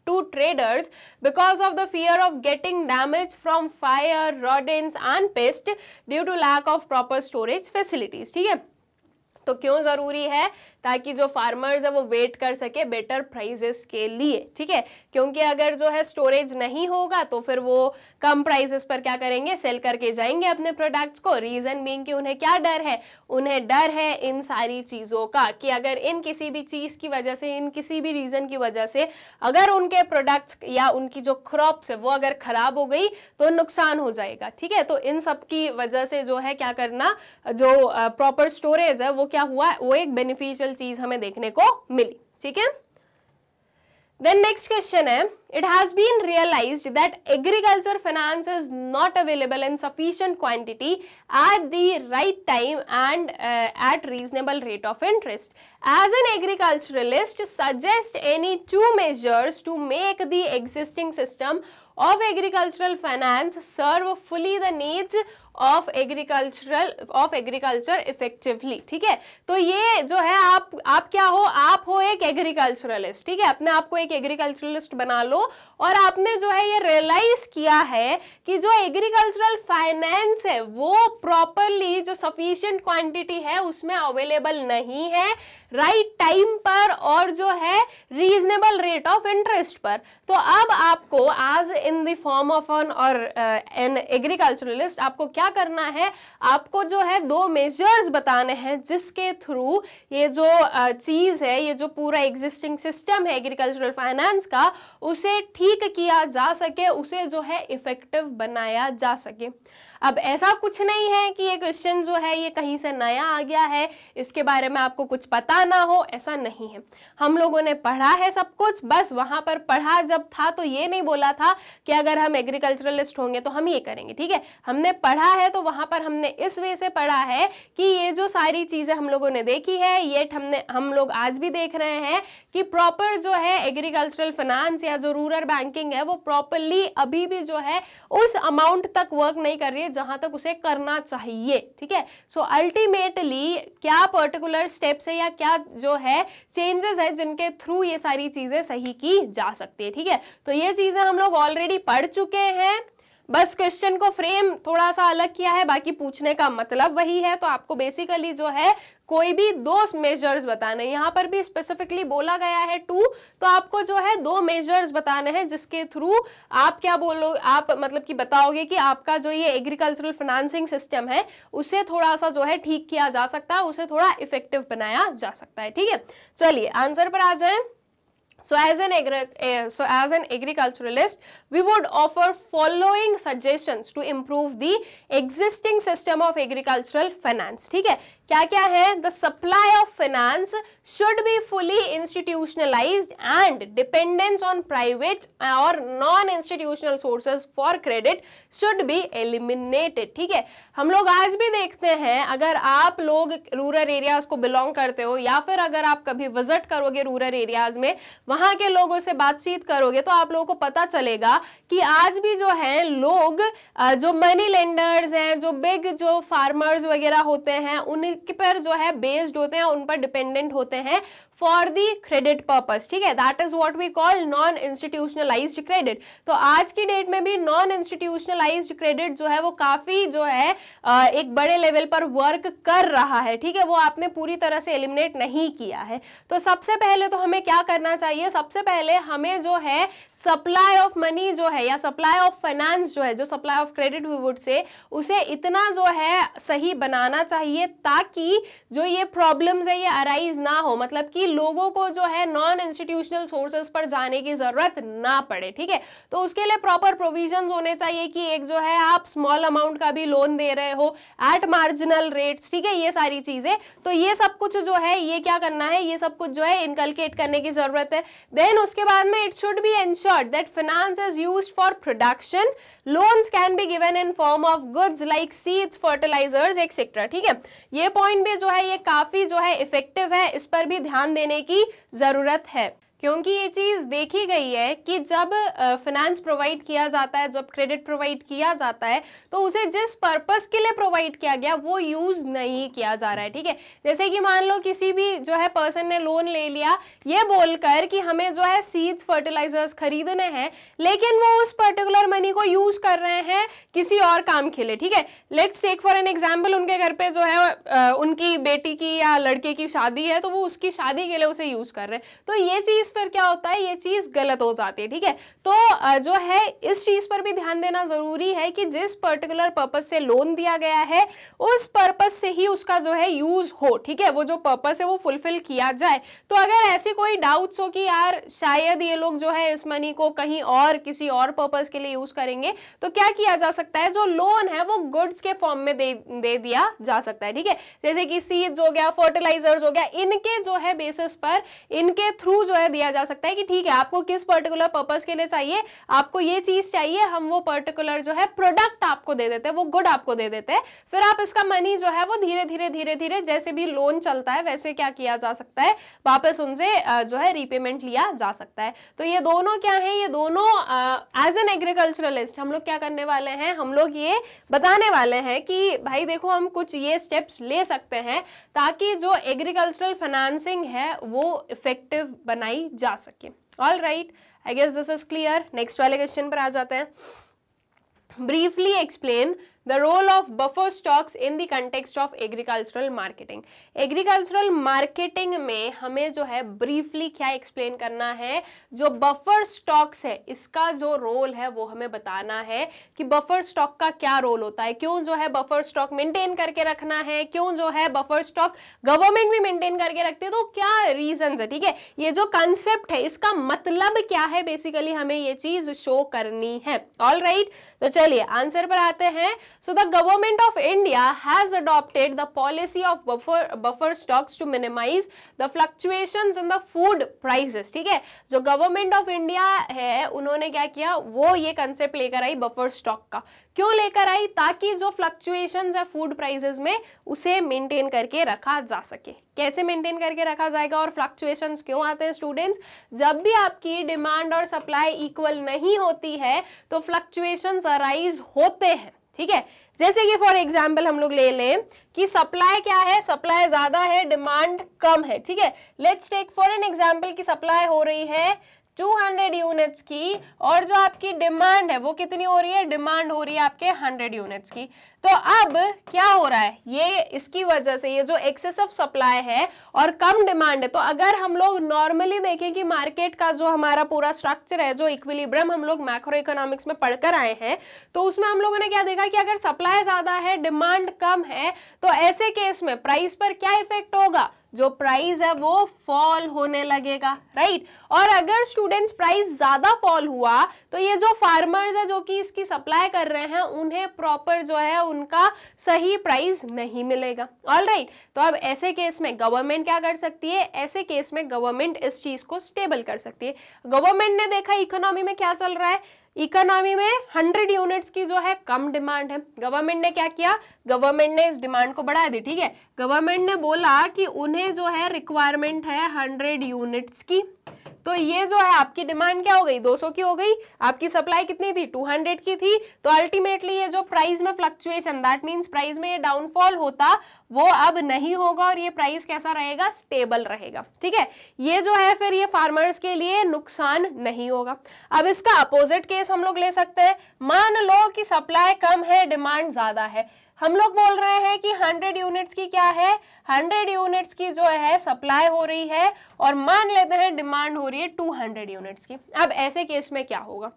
to traders because of the fear of getting damage from fire, rodents and pests due to lack of proper storage facilities, ठीक है। तो क्यों जरूरी है? ताकि जो farmers है वो वेट कर सके बेटर प्राइसेस के लिए, ठीक है, क्योंकि अगर जो है स्टोरेज नहीं होगा तो फिर वो कम प्राइसेस पर क्या करेंगे, सेल करके जाएंगे अपने प्रोडक्ट्स को। रीजन बीइंग कि उन्हें क्या डर है, उन्हें डर है इन सारी चीजों का कि अगर इन किसी भी चीज की वजह से, इन किसी भी रीजन की वजह से अगर उनके प्रोडक्ट्स या उनकी जो क्रॉप्स है वो अगर खराब हो गई तो नुकसान हो जाएगा, ठीक है। तो इन सब की वजह से जो है क्या करना, जो प्रॉपर स्टोरेज है वो क्या हुआ, वो एक बेनिफिशियल चीज हमें देखने को मिली, ठीक है। Then next question है, it has been realized that agriculture finance is not available in sufficient quantity at the right time and at reasonable rate of interest. As an agriculturalist, suggest any 2 measures to make the existing system of agricultural finance serve fully the needs of agriculture effectively, ठीक है। तो ये जो है आप क्या हो, आप हो एक एग्रीकल्चरलिस्ट, ठीक है, अपने आप को एक एग्रीकल्चरलिस्ट बना लो और आपने जो है ये रियलाइज किया है कि जो एग्रीकल्चरल फाइनेंस है वो प्रॉपरली जो सफिशिएंट क्वांटिटी है उसमें अवेलेबल नहीं है राइट टाइम पर और जो है रीजनेबल रेट ऑफ इंटरेस्ट पर। तो अब आपको as in the form of an agriculturalist आपको क्या करना है, आपको जो है 2 मेजर्स बताने हैं जिसके थ्रू ये जो चीज है, ये जो पूरा एग्जिस्टिंग सिस्टम है एग्रीकल्चरल फाइनेंस का, उसे ठीक किया जा सके, उसे जो है इफेक्टिव बनाया जा सके। अब ऐसा कुछ नहीं है कि ये क्वेश्चन जो है ये कहीं से नया आ गया है, इसके बारे में आपको कुछ पता ना हो, ऐसा नहीं है। हम लोगों ने पढ़ा है सब कुछ, बस वहां पर पढ़ा जब था तो ये नहीं बोला था कि अगर हम एग्रीकल्चरलिस्ट होंगे तो हम ये करेंगे, ठीक है। हमने पढ़ा है तो वहां पर हमने इस वे से पढ़ा है कि ये जो सारी चीजें हम लोगों ने देखी है, ये हम लोग आज भी देख रहे हैं कि प्रॉपर जो है एग्रीकल्चरल फाइनेंस या जो रूरल बैंकिंग है वो प्रॉपरली अभी भी जो है उस अमाउंट तक वर्क नहीं कर रही है जहां तक उसे करना चाहिए, ठीक है। सो अल्टीमेटली क्या पर्टिकुलर स्टेप्स है या क्या जो है चेंजेस है जिनके थ्रू ये सारी चीजें सही की जा सकती है, ठीक है। तो ये चीजें हम लोग ऑलरेडी पढ़ चुके हैं, बस क्वेश्चन को फ्रेम थोड़ा सा अलग किया है, बाकी पूछने का मतलब वही है। तो आपको बेसिकली जो है कोई भी 2 मेजर्स बताने, यहाँ पर भी स्पेसिफिकली बोला गया है 2, तो आपको जो है 2 मेजर्स बताने हैं जिसके थ्रू आप क्या बोलो, आप मतलब कि बताओगे कि आपका जो ये एग्रीकल्चरल फाइनेंसिंग सिस्टम है उसे थोड़ा सा जो है ठीक किया जा सकता है, उसे थोड़ा इफेक्टिव बनाया जा सकता है, ठीक है। चलिए आंसर पर आ जाए। So as an agriculturalist, we would offer following suggestions to improve the existing system of agricultural finance, ठीक है। क्या क्या है? The supply of finance should be fully institutionalized and dependence on private or non-institutional sources for credit should be eliminated, ठीक है। हम लोग आज भी देखते हैं, अगर आप लोग रूरल एरियाज को बिलोंग करते हो या फिर अगर आप कभी विजिट करोगे रूरल एरियाज में, वहां के लोगों से बातचीत करोगे तो आप लोगों को पता चलेगा कि आज भी जो है लोग जो मनी लेंडर्स हैं, जो बिग जो फार्मर्स वगैरह होते हैं, उनके पर जो है बेस्ड होते हैं, उन पर डिपेंडेंट होते हैं फॉर दी क्रेडिट पर्पस, ठीक है। That is what we call non institutionalised credit. तो आज की डेट में भी नॉन इंस्टीट्यूशनलाइज्ड क्रेडिट जो है वो काफी जो है एक बड़े लेवल पर वर्क कर रहा है, ठीक है। वो आपने पूरी तरह से एलिमिनेट नहीं किया है। तो सबसे पहले तो हमें क्या करना चाहिए, सबसे पहले हमें जो है सप्लाई ऑफ मनी जो है या सप्लाई ऑफ फाइनेंस जो है, जो supply of credit we would say, उसे इतना जो है सही बनाना चाहिए ताकि जो ये प्रॉब्लम्स है ये अराइज ना हो, मतलब कि लोगों को जो है नॉन इंस्टीट्यूशनल सोर्सेज पर जाने की जरूरत ना पड़े, ठीक है। तो उसके लिए प्रॉपर प्रोविजंस होने चाहिए कि एक जो है आप स्मॉल अमाउंट का भी लोन दे रहे हो एट मार्जिनल रेट्स, ठीक है, ये सारी चीजें। तो ये सब कुछ जो है ये क्या करना है, ये सब कुछ जो है इनकलकेट करने की जरूरत है। देन उसके बाद में it should be ensured that finance is used for production, loans can be given in form of goods like seeds, fertilisers etcetera, ठीक है। ये पॉइंट भी जो है ये काफी जो है इफेक्टिव है, इस पर भी ध्यान देने की जरूरत है। क्योंकि ये चीज देखी गई है कि जब फाइनेंस प्रोवाइड किया जाता है, जब क्रेडिट प्रोवाइड किया जाता है, तो उसे जिस पर्पस के लिए प्रोवाइड किया गया वो यूज नहीं किया जा रहा है, ठीक है। जैसे कि मान लो किसी भी जो है पर्सन ने लोन ले लिया ये बोलकर कि हमें जो है सीड्स फर्टिलाइजर्स खरीदने हैं, लेकिन वो उस पर्टिकुलर मनी को यूज कर रहे हैं किसी और काम के लिए, ठीक है। Let's take for an example, उनके घर पे जो है उनकी बेटी की या लड़के की शादी है, तो वो उसकी शादी के लिए उसे यूज कर रहे हैं। तो ये चीज फिर क्या होता है, ये चीज गलत हो जाती है, ठीक है। तो जो है इस चीज पर भी ध्यान देना जरूरी है कि जिस पर्टिकुलर पर्पस से लोन दिया गया है उस पर्पस से ही उसका जो है यूज हो, ठीक है, वो जो पर्पस है वो फुलफिल किया जाए। तो अगर ऐसी कोई डाउट्स हो कि यार शायद ये लोग जो है इस मनी को कहीं और किसी और पर्पस के लिए यूज करेंगे, तो क्या किया जा सकता है, जो लोन है वो गुड्स के फॉर्म में दे दिया जा सकता है, ठीक है। जैसे कि सीड्स हो गया, फर्टिलाइजर्स हो गया, इनके जो है बेसिस पर इनके थ्रू जो है दिया जा सकता है कि ठीक है आपको किस पर्टिकुलर पर्पस के लिए चाहिए, आपको ये चीज चाहिए, हम वो पर्टिकुलर जो है प्रोडक्ट आपको दे देते हैं, वो गुड आपको दे देते हैं, फिर आप इसका मनी जो है वो धीरे धीरे जैसे भी लोन चलता है वैसे क्या किया जा सकता है, वापस उनसे जो है रीपेमेंट लिया जा सकता है। तो ये दोनों क्या है, ये दोनों एज एन एग्रीकल्चरलिस्ट हम लोग क्या करने वाले हैं, हम लोग ये बताने वाले हैं कि भाई देखो हम कुछ ये स्टेप्स ले सकते हैं ताकि जो एग्रीकल्चरल फाइनेंसिंग है वो इफेक्टिव बनाई जा सके। All right, I guess this is clear. Next वाले क्वेश्चन पर आ जाते हैं। Briefly explain the role of buffer stocks in the context of agricultural marketing। Agricultural marketing में हमें जो है ब्रीफली क्या एक्सप्लेन करना है, जो बफर स्टॉक्स है इसका जो रोल है वो हमें बताना है कि बफर स्टॉक का क्या रोल होता है, क्यों जो है बफर स्टॉक मेंटेन करके रखना है, क्यों जो है बफर स्टॉक गवर्नमेंट भी मेंटेन करके रखती है, तो क्या रीजंस है, ठीक है। ये जो कंसेप्ट है इसका मतलब क्या है, बेसिकली हमें ये चीज शो करनी है। ऑल राइट, तो चलिए आंसर पर आते हैं। So the government of India has adopted the policy of buffer stocks to minimize the fluctuations in the food prices, ठीक है। जो गवर्नमेंट ऑफ इंडिया है उन्होंने क्या किया, वो ये कंसेप्ट लेकर आई बफर स्टॉक का। क्यों लेकर आई, ताकि जो फ्लक्चुएशंस है फूड प्राइसेस में उसे मेंटेन करके रखा जा सके। कैसे मेंटेन करके रखा जाएगा और फ्लक्चुएशंस क्यों आते हैं स्टूडेंट्स, जब भी आपकी डिमांड और सप्लाई इक्वल नहीं होती है तो फ्लक्चुएशंस अराइज होते हैं, ठीक है। जैसे कि फॉर एग्जाम्पल हम लोग ले लें कि सप्लाई क्या है, सप्लाई ज्यादा है, डिमांड कम है, ठीक है। Let's take for an example की सप्लाई हो रही है 200 यूनिट्स की और जो आपकी डिमांड है वो कितनी हो रही है, डिमांड हो रही है आपके 100 यूनिट्स की। तो अब क्या हो रहा है, ये इसकी वजह से ये जो एक्सेसिव सप्लाई है और कम डिमांड है, तो अगर हम लोग नॉर्मली देखें कि मार्केट का जो हमारा पूरा स्ट्रक्चर है, जो इक्विलिब्रियम हम लोग मैक्रो इकोनॉमिक्स में पढ़कर आए हैं, तो उसमें हम लोगों ने क्या देखा कि अगर सप्लाई ज्यादा है डिमांड कम है तो ऐसे केस में प्राइस पर क्या इफेक्ट होगा, जो प्राइस है वो फॉल होने लगेगा, राइट। और अगर स्टूडेंट्स प्राइस ज्यादा फॉल हुआ तो ये जो फार्मर्स है जो कि इसकी सप्लाई कर रहे हैं उन्हें प्रॉपर जो है उनका सही प्राइस नहीं मिलेगा। ऑल राइट, तो अब ऐसे केस में गवर्नमेंट क्या कर सकती है, ऐसे केस में गवर्नमेंट इस चीज को स्टेबल कर सकती है। गवर्नमेंट ने देखा इकोनॉमी में क्या चल रहा है, इकोनॉमी में 100 यूनिट्स की जो है कम डिमांड है, गवर्नमेंट ने क्या किया, गवर्नमेंट ने इस डिमांड को बढ़ा दी, ठीक है। गवर्नमेंट ने बोला कि उन्हें जो है रिक्वायरमेंट है 100 यूनिट्स की, तो ये जो है आपकी डिमांड क्या हो गई, 200 की हो गई, आपकी सप्लाई कितनी थी, 200 की थी। तो अल्टीमेटली ये जो प्राइस में फ्लक्चुएशन, दैट मींस प्राइस में ये डाउनफॉल होता वो अब नहीं होगा और ये प्राइस कैसा रहेगा, स्टेबल रहेगा, ठीक है। ये जो है फिर ये फार्मर्स के लिए नुकसान नहीं होगा। अब इसका अपोजिट केस हम लोग ले सकते हैं, मान लो कि सप्लाई कम है डिमांड ज्यादा है, हम लोग बोल रहे हैं कि 100 यूनिट्स की क्या है, 100 यूनिट्स की जो है सप्लाई हो रही है और मान लेते हैं डिमांड हो रही है 200 यूनिट्स की। अब ऐसे केस में क्या होगा,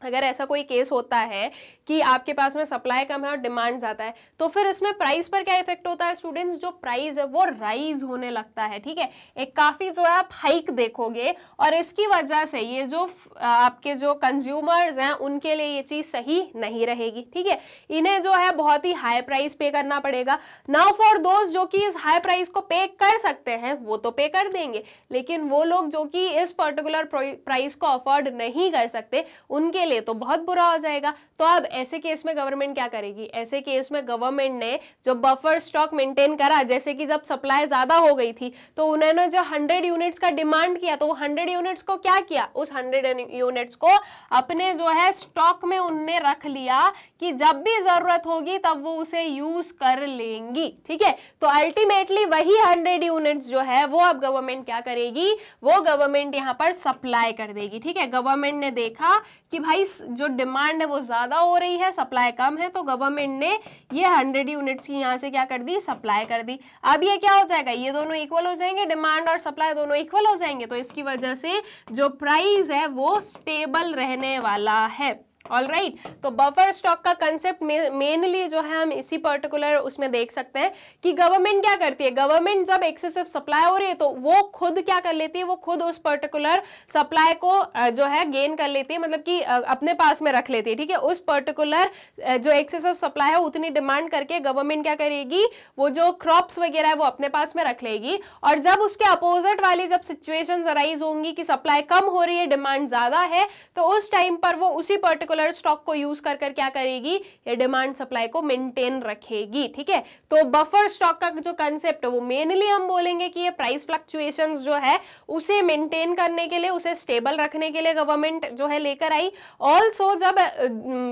अगर ऐसा कोई केस होता है कि आपके पास में सप्लाई कम है और डिमांड ज्यादा है, तो फिर इसमें प्राइस पर क्या इफेक्ट होता है स्टूडेंट्स, जो प्राइस है वो राइज होने लगता है, ठीक है। एक काफी जो है आप हाइक देखोगे और इसकी वजह से ये जो आपके जो कंज्यूमर्स हैं उनके लिए ये चीज सही नहीं रहेगी, ठीक है। इन्हें जो है बहुत ही हाई प्राइस पे करना पड़ेगा। नाउ फॉर दोज जो कि इस हाई प्राइस को पे कर सकते हैं वो तो पे कर देंगे, लेकिन वो लोग जो कि इस पर्टिकुलर प्राइस को अफोर्ड नहीं कर सकते उनके लिए तो बहुत बुरा हो जाएगा। तो अब ऐसे केस में गवर्नमेंट क्या करेगी, ऐसे केस में गवर्नमेंट ने जो बफर स्टॉक मेंटेन करा, जैसे कि जब सप्लाई ज्यादा हो गई थी तो उन्होंने जो 100 यूनिट्स का डिमांड किया, तो वो 100 यूनिट्स को क्या किया, उस 100 यूनिट्स को अपने जो है स्टॉक में उनने रख लिया कि जब भी जरूरत होगी तब वो उसे यूज कर लेंगी। ठीक है, तो अल्टीमेटली वही 100 यूनिट्स जो है वो अब गवर्नमेंट क्या करेगी, वो गवर्नमेंट यहाँ पर सप्लाई कर देगी। ठीक है, गवर्नमेंट ने देखा कि भाई जो डिमांड है वो ज्यादा हो रही है, सप्लाई कम है, तो गवर्नमेंट ने ये 100 यूनिट्स की यहाँ से क्या कर दी, सप्लाई कर दी। अब ये क्या हो जाएगा, ये दोनों इक्वल हो जाएंगे, डिमांड और सप्लाई दोनों इक्वल हो जाएंगे, तो इसकी वजह से जो प्राइस है वो स्टेबल रहने वाला है। ऑल राइट, तो बफर स्टॉक का कंसेप्ट मेनली जो है हम इसी पर्टिकुलर उसमें देख सकते हैं कि गवर्नमेंट क्या करती है, गवर्नमेंट जब एक्सेसिव सप्लाई हो रही है तो वो खुद क्या कर लेती है, वो खुद उस पर्टिकुलर सप्लाई को जो है गेन कर लेती है, मतलब कि अपने पास में रख लेती है। ठीक है, उस पर्टिकुलर जो एक्सेसिव सप्लाई है उतनी डिमांड करके गवर्नमेंट क्या करेगी, वो जो क्रॉप्स वगैरह है वो अपने पास में रख लेगी, और जब उसके अपोजिट वाली जब सिचुएशन अराइज होंगी कि सप्लाई कम हो रही है, डिमांड ज्यादा है, तो उस टाइम पर वो उसी पर्टिकुलर स्टॉक को यूज कर क्या करेगी, ये डिमांड सप्लाई को मेंटेन रखेगी। ठीक है, तो बफर स्टॉक का जो कंसेप्ट है वो मेनली हम बोलेंगे कि ये प्राइस फ्लक्चुएशंस जो है उसे मेंटेन करने के लिए, उसे स्टेबल रखने के लिए गवर्नमेंट जो है लेकर आई। ऑल्सो जब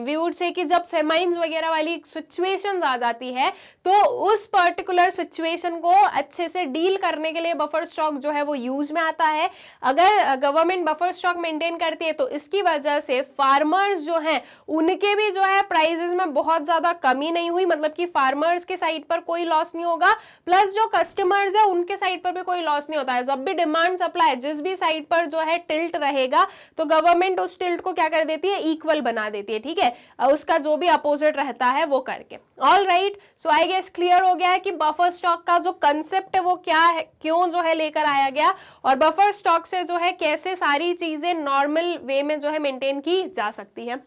वी वुड से कि जब फेमाइन्स वगैरह वाली सिचुएशंस आ जाती है तो उस पर्टिकुलर सिचुएशन को अच्छे से डील करने के लिए बफर स्टॉक जो है वो यूज में आता है। अगर गवर्नमेंट बफर स्टॉक मेंटेन करती है तो इसकी वजह से फार्मर्स जो हैं उनके भी जो है प्राइसेस में बहुत ज्यादा कमी नहीं हुई, मतलब कि फार्मर्स के साइड पर कोई लॉस नहीं होगा, प्लस जो कस्टमर्स है उनके साइड पर भी कोई लॉस नहीं होता है। जब भी डिमांड सप्लाई जिस भी साइड पर जो है टिल्ट रहेगा तो गवर्नमेंट उस टिल्ट को क्या कर देती है, इक्वल बना देती है। ठीक है, उसका जो भी अपोजिट रहता है वो करके। All right, so I guess clear हो गया है कि बफर स्टॉक का जो कंसेप्ट है वो क्या है, क्यों जो है लेकर आया गया, और बफर स्टॉक से जो है कैसे सारी चीजें नॉर्मल वे में जो है मेंटेन की जा सकती है।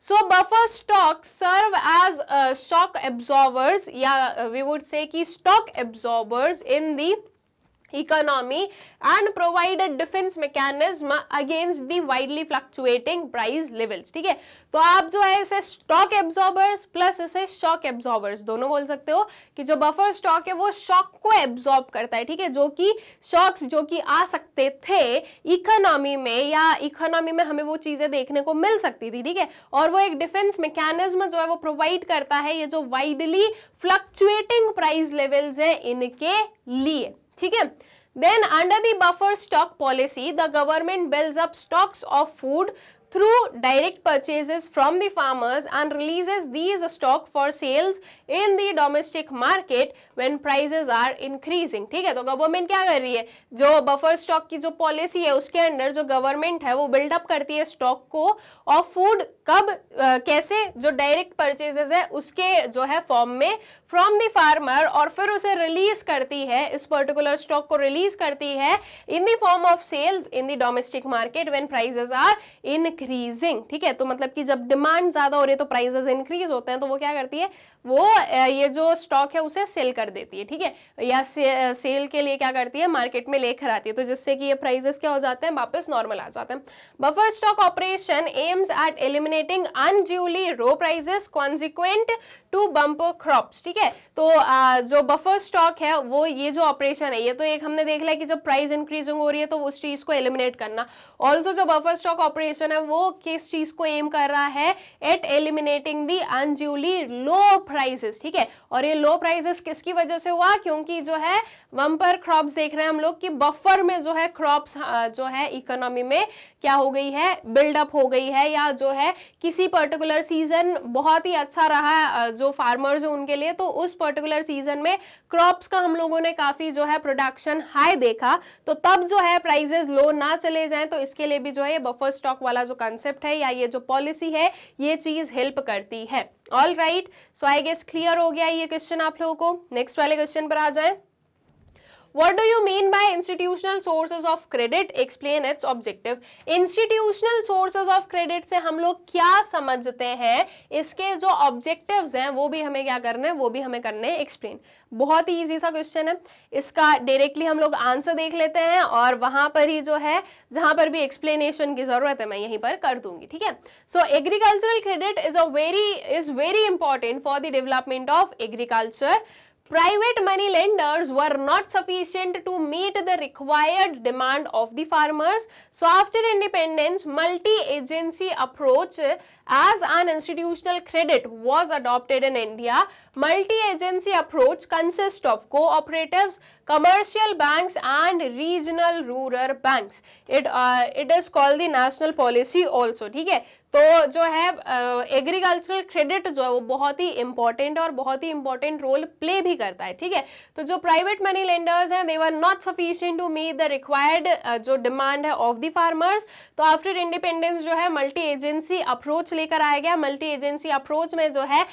So buffer stocks serve as shock absorbers, या we would say कि stock absorbers in the economy and provide a defense mechanism against the widely fluctuating price levels। ठीक है, तो आप जो है इसे स्टॉक एब्जॉर्बर्स प्लस इसे शॉक एब्जॉर्बर्स दोनों बोल सकते हो कि जो बफर स्टॉक है वो शॉक को एब्जॉर्ब करता है। ठीक है, जो कि शॉक्स जो कि आ सकते थे इकोनॉमी में, या इकोनॉमी में हमें वो चीजें देखने को मिल सकती थी। ठीक है, और वो एक डिफेंस मैकेनिज्म जो है वो प्रोवाइड करता है ये जो वाइडली फ्लक्चुएटिंग प्राइस लेवल्स है इनके लिए। ठीक है, then under the buffer stock policy the government builds up stocks of food through direct purchases from the farmers and releases these stock for sales in the domestic market when prices are increasing। ठीक है, तो government क्या कर रही है, जो buffer stock की जो पॉलिसी है उसके अंडर जो गवर्नमेंट है वो बिल्डअप करती है स्टॉक को ऑफ फूड, कब कैसे, जो डायरेक्ट परचेजेस है उसके जो है फॉर्म में फ्रॉम द फार्मर, और फिर उसे रिलीज करती है, इस पर्टिकुलर स्टॉक को रिलीज करती है in the form of sales in the domestic market when prices are increasing. ठीक है, तो मतलब कि जब डिमांड ज्यादा हो रही है तो प्राइसेस इंक्रीज होते हैं, तो वो क्या करती है, वो ये जो स्टॉक है उसे सेल कर देती है। ठीक है, या सेल के लिए क्या करती है, मार्केट में लेकर आती है, तो जिससे कि ये प्राइसेस क्या हो जाते हैं, वापस नॉर्मल आ जाते हैं। Buffer stock operation aims at eliminating unduly low prices consequent to bumper crops. ठीक है, तो जो बफर स्टॉक है वो ये जो ऑपरेशन है, ये तो एक हमने देख लिया कि जब प्राइस इंक्रीजिंग हो रही है तो उस चीज को एलिमिनेट करना। ऑल्सो जो बफर स्टॉक ऑपरेशन है वो किस चीज को एम कर रहा है, एट एलिमिनेटिंग दी अनड्यूली लो प्राइसेस। ठीक है, और ये लो प्राइसेस किसकी वजह से हुआ, क्योंकि जो है बम्पर क्रॉप्स देख रहे हैं हम लोग कि बफर में जो है क्रॉप्स जो है इकोनॉमी में क्या हो गई है, बिल्डअप हो गई है, या जो है किसी पर्टिकुलर सीजन बहुत ही अच्छा रहा जो फार्मर्स है उनके लिए, तो उस पर्टिकुलर सीजन में क्रॉप्स का हम लोगों ने काफी जो है प्रोडक्शन हाई देखा, तो तब जो है प्राइसेस लो ना चले जाएं, तो इसके लिए भी जो है ये बफर स्टॉक वाला जो कंसेप्ट है या ये जो पॉलिसी है ये चीज हेल्प करती है। All right, so I guess clear हो गया ये क्वेश्चन आप लोगों को। नेक्स्ट वाले क्वेश्चन पर आ जाए। What do you mean by institutional sources of credit, explain it's objective. Institutional sources of credit से हम लोग क्या समझते हैं, इसके जो ऑब्जेक्टिव्स हैं वो भी हमें क्या करने हैं, वो भी हमें करने हैं एक्सप्लेन। बहुत ही इजी सा क्वेश्चन है, इसका डायरेक्टली हम लोग आंसर देख लेते हैं और वहां पर ही जो है जहां पर भी एक्सप्लेनेशन की जरूरत है मैं यहीं पर कर दूंगी, ठीक है। So agricultural credit is very important for the development of agriculture. Private money lenders were not sufficient to meet the required demand of the farmers. So after independence, multi-agency approach as an institutional credit was adopted in India. Multi-agency approach consists of cooperatives, commercial banks and regional rural banks. It is called the national policy also, ठीक है। तो जो है agricultural credit जो है वो बहुत ही इंपॉर्टेंट और बहुत ही इंपॉर्टेंट रोल प्ले भी करता है, ठीक है। तो जो प्राइवेट मनी लेंडर्स हैं they were not sufficient to meet the required जो डिमांड है ऑफ द फार्मर्स। तो आफ्टर इंडिपेंडेंस जो है मल्टी एजेंसी अप्रोच लेकर आया गया। मल्टी एजेंसी अप्रोच में जो है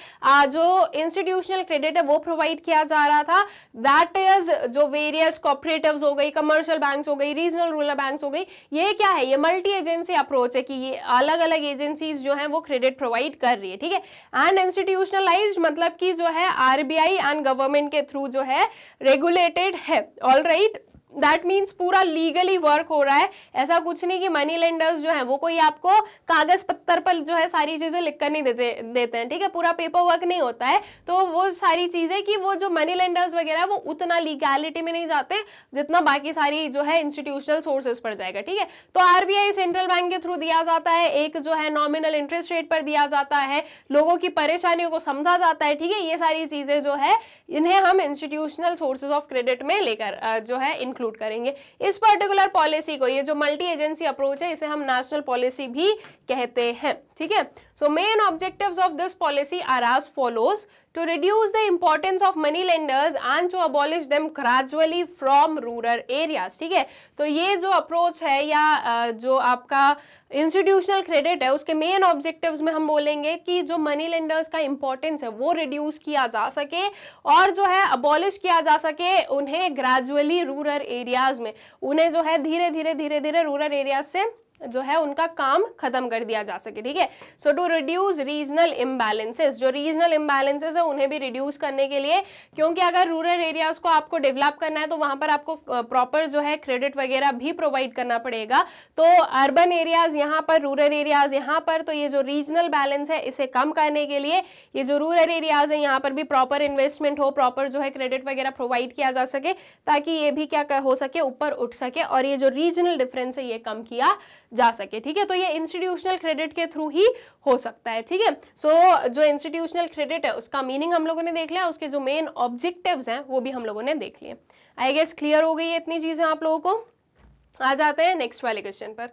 जो इंस्टीट्यूशनल क्रेडिट है वो प्रोवाइड किया जा रहा था। दैट इज जो वेरियस कोऑपरेटिव्स हो गई, कमर्शियल बैंक्स हो गई, रीजनल रूरल बैंक्स हो गई, ये क्या है, ये मल्टी एजेंसी अप्रोच है कि ये अलग अलग एजेंसीज जो है वो क्रेडिट प्रोवाइड कर रही है, ठीक है। एंड इंस्टीट्यूशनलाइज्ड मतलब कि जो है आरबीआई एंड गवर्नमेंट के थ्रू जो है रेगुलेटेड है। ऑल राइट, दैट मीन्स पूरा लीगली वर्क हो रहा है। ऐसा कुछ नहीं कि मनी लेंडर्स जो है वो कोई आपको कागज पत्थर पर जो है सारी चीजें लिखकर नहीं देते हैं, ठीक है। पूरा पेपर वर्क नहीं होता है। तो वो सारी चीजें कि वो जो मनी लेंडर्स वगैरह है वो उतना लीगैलिटी में नहीं जाते जितना बाकी सारी जो है इंस्टीट्यूशनल सोर्सेज पर जाएगा, ठीक है। तो आरबीआई सेंट्रल बैंक के थ्रू दिया जाता है, एक जो है नॉमिनल इंटरेस्ट रेट पर दिया जाता है, लोगों की परेशानियों को समझा जाता है, ठीक है। ये सारी चीजें जो है इन्हें हम इंस्टीट्यूशनल सोर्सेज ऑफ क्रेडिट में लेकर जो है इंक्लूड करेंगे। इस पर्टिकुलर पॉलिसी को, ये जो मल्टी एजेंसी अप्रोच है, इसे हम नेशनल पॉलिसी भी कहते हैं, ठीक है। So main objectives of this policy are as follows: to reduce the importance of money lenders and to abolish them gradually from rural areas, ठीक है। तो ये जो अप्रोच है या जो आपका इंस्टीट्यूशनल क्रेडिट है उसके मेन ऑब्जेक्टिव्स में हम बोलेंगे कि जो मनी लेंडर्स का इंपॉर्टेंस है वो रिड्यूस किया जा सके और जो है अबॉलिश किया जा सके उन्हें ग्रेजुअली रूरल एरियाज में, उन्हें जो है धीरे धीरे रूरल एरियाज से जो है उनका काम खत्म कर दिया जा सके, ठीक है। सो टू रिड्यूस रीजनल इम्बैलेंसेस, जो रीजनल इम्बैलेंसेस है उन्हें भी रिड्यूस करने के लिए, क्योंकि अगर रूरल एरियाज को आपको डेवलप करना है तो वहां पर आपको प्रॉपर जो है क्रेडिट वगैरह भी प्रोवाइड करना पड़ेगा। तो अर्बन एरियाज यहाँ पर, रूरल एरियाज यहाँ पर, तो ये जो रीजनल बैलेंस है इसे कम करने के लिए ये जो रूरल एरियाज है यहाँ पर भी प्रॉपर इन्वेस्टमेंट हो, प्रॉपर जो है क्रेडिट वगैरह प्रोवाइड किया जा सके ताकि ये भी क्या हो सके, ऊपर उठ सके और ये जो रीजनल डिफरेंस है ये कम किया जा सके, ठीक है। तो ये इंस्टीट्यूशनल क्रेडिट के थ्रू ही हो सकता है, ठीक है। सो जो इंस्टीट्यूशनल क्रेडिट है उसका मीनिंग हम लोगों ने देख लिया, उसके जो मेन ऑब्जेक्टिव्स हैं वो भी हम लोगों ने देख लिए। आई गेस क्लियर हो गई है इतनी चीजें आप लोगों को। आ जाते हैं नेक्स्ट वाले क्वेश्चन पर।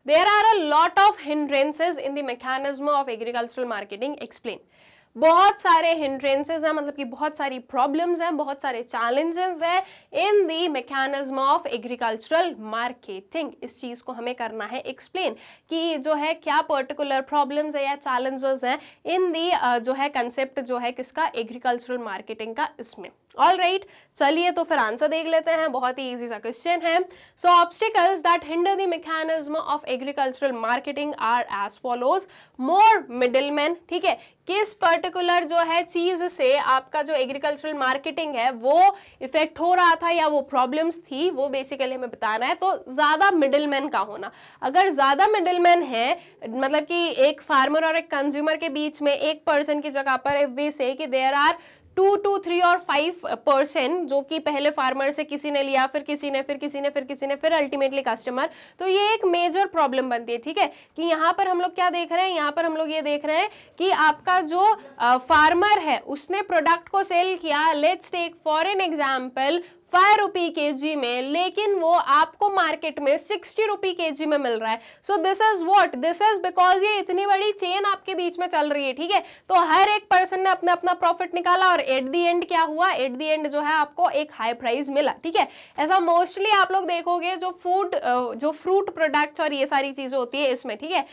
There are a lot of hindrances in the mechanism of agricultural marketing, explain. बहुत सारे हिंड्रेंसेस हैं, मतलब कि बहुत सारी प्रॉब्लम्स हैं, बहुत सारे चैलेंजेस हैं इन दी मैकेनिज्म ऑफ एग्रीकल्चरल मार्केटिंग। इस चीज को हमें करना है एक्सप्लेन कि जो है क्या पर्टिकुलर प्रॉब्लम्स है या चैलेंजेस हैं इन दी जो है कंसेप्ट जो है किसका, एग्रीकल्चरल मार्केटिंग का इसमें। ऑल राइट, चलिए तो फिर आंसर देख लेते हैं, बहुत ही इजी सा क्वेश्चन है। So obstacles that hinder the mechanism of agricultural marketing are as follows: more middleman, ठीक है। किस पर्टिकुलर जो है चीज से आपका जो एग्रीकल्चरल मार्केटिंग है वो इफेक्ट हो रहा था या वो प्रॉब्लम्स थी, वो बेसिकली हमें बताना है। तो ज्यादा मिडिलमैन का होना, अगर ज्यादा मिडिलमैन है मतलब कि एक फार्मर और एक कंज्यूमर के बीच में एक पर्सन की जगह पर वे से कि देयर आर 2 to 3 और 5% जो कि पहले फार्मर से किसी ने लिया, फिर किसी ने, फिर किसी ने, फिर किसी ने, फिर अल्टीमेटली कस्टमर, तो ये एक मेजर प्रॉब्लम बनती है, ठीक है। कि यहाँ पर हम लोग क्या देख रहे हैं, यहाँ पर हम लोग ये देख रहे हैं कि आपका जो फार्मर है उसने प्रोडक्ट को सेल किया, let's take for an example 5 रुपये kg में, लेकिन वो आपको मार्केट में 60 रुपये kg में मिल रहा है। So this is what, this is because ये इतनी बड़ी चेन आपके बीच में चल रही है, ठीक है। तो हर एक पर्सन ने अपना अपना प्रॉफिट निकाला और एट द एंड क्या हुआ, एट द एंड जो है आपको एक हाई प्राइस मिला, ठीक है। ऐसा मोस्टली आप लोग देखोगे जो फ्रूट प्रोडक्ट्स और ये सारी चीजें होती है इसमें, ठीक है।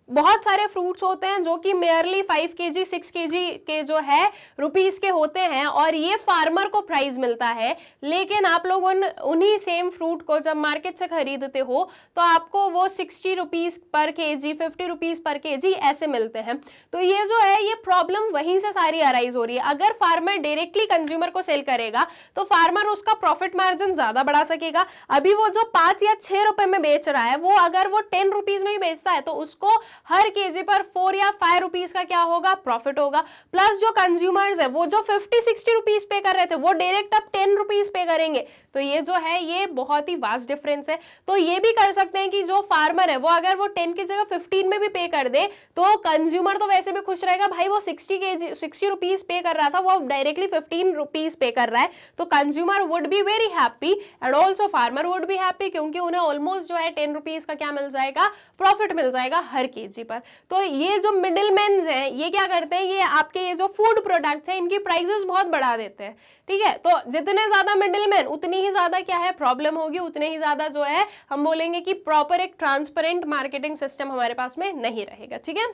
बहुत सारे फ्रूट्स होते हैं जो कि मेयरली 5 kg 6 kg के जो है रुपीस के होते हैं और ये फार्मर को प्राइस मिलता है, लेकिन आप लोग उन्हीं सेम फ्रूट को जब मार्केट से खरीदते हो तो आपको वो 60 rupees per KG 50 rupees per KG ऐसे मिलते हैं। तो ये जो है ये प्रॉब्लम वहीं से सारी अराइज हो रही है। अगर फार्मर डायरेक्टली कंज्यूमर को सेल करेगा तो फार्मर उसका प्रॉफिट मार्जिन ज्यादा बढ़ा सकेगा। अभी वो जो 5 या 6 रुपए में बेच रहा है वो अगर वो 10 रुपीज में ही बेचता है तो उसको हर केजी पर 4 या 5 रुपीज का क्या होगा, प्रॉफिट होगा। प्लस जो कंज्यूमर्स है वो जो 50-60 रुपीज पे कर रहे थे वो डायरेक्ट अब 10 रुपीज पे करेंगे। तो ये जो है ये बहुत ही वास्ट डिफरेंस है। तो ये भी कर सकते हैं कि जो फार्मर है वो अगर वो 10 की जगह 15 में भी पे कर दे तो कंज्यूमर तो वैसे भी खुश रहेगा, भाई वो 60 रुपीज पे कर रहा था वो डायरेक्टली 15 रुपीज पे कर रहा है। तो consumer would be very happy and also farmer would be happy, क्योंकि उन्हें ऑलमोस्ट जो है 10 रुपीज का क्या मिल जाएगा, प्रॉफिट मिल जाएगा हर केजी पर। तो ये जो मिडिलमैन हैं ये क्या करते हैं, ये आपके ये जो फूड प्रोडक्ट्स हैं इनकी प्राइसेस बहुत बढ़ा देते हैं, ठीक है। तो जितने ज्यादा मिडिलमैन उतनी ही ज्यादा क्या है प्रॉब्लम होगी, उतने ही ज्यादा जो है हम बोलेंगे कि प्रॉपर एक ट्रांसपेरेंट मार्केटिंग सिस्टम हमारे पास में नहीं रहेगा, ठीक है।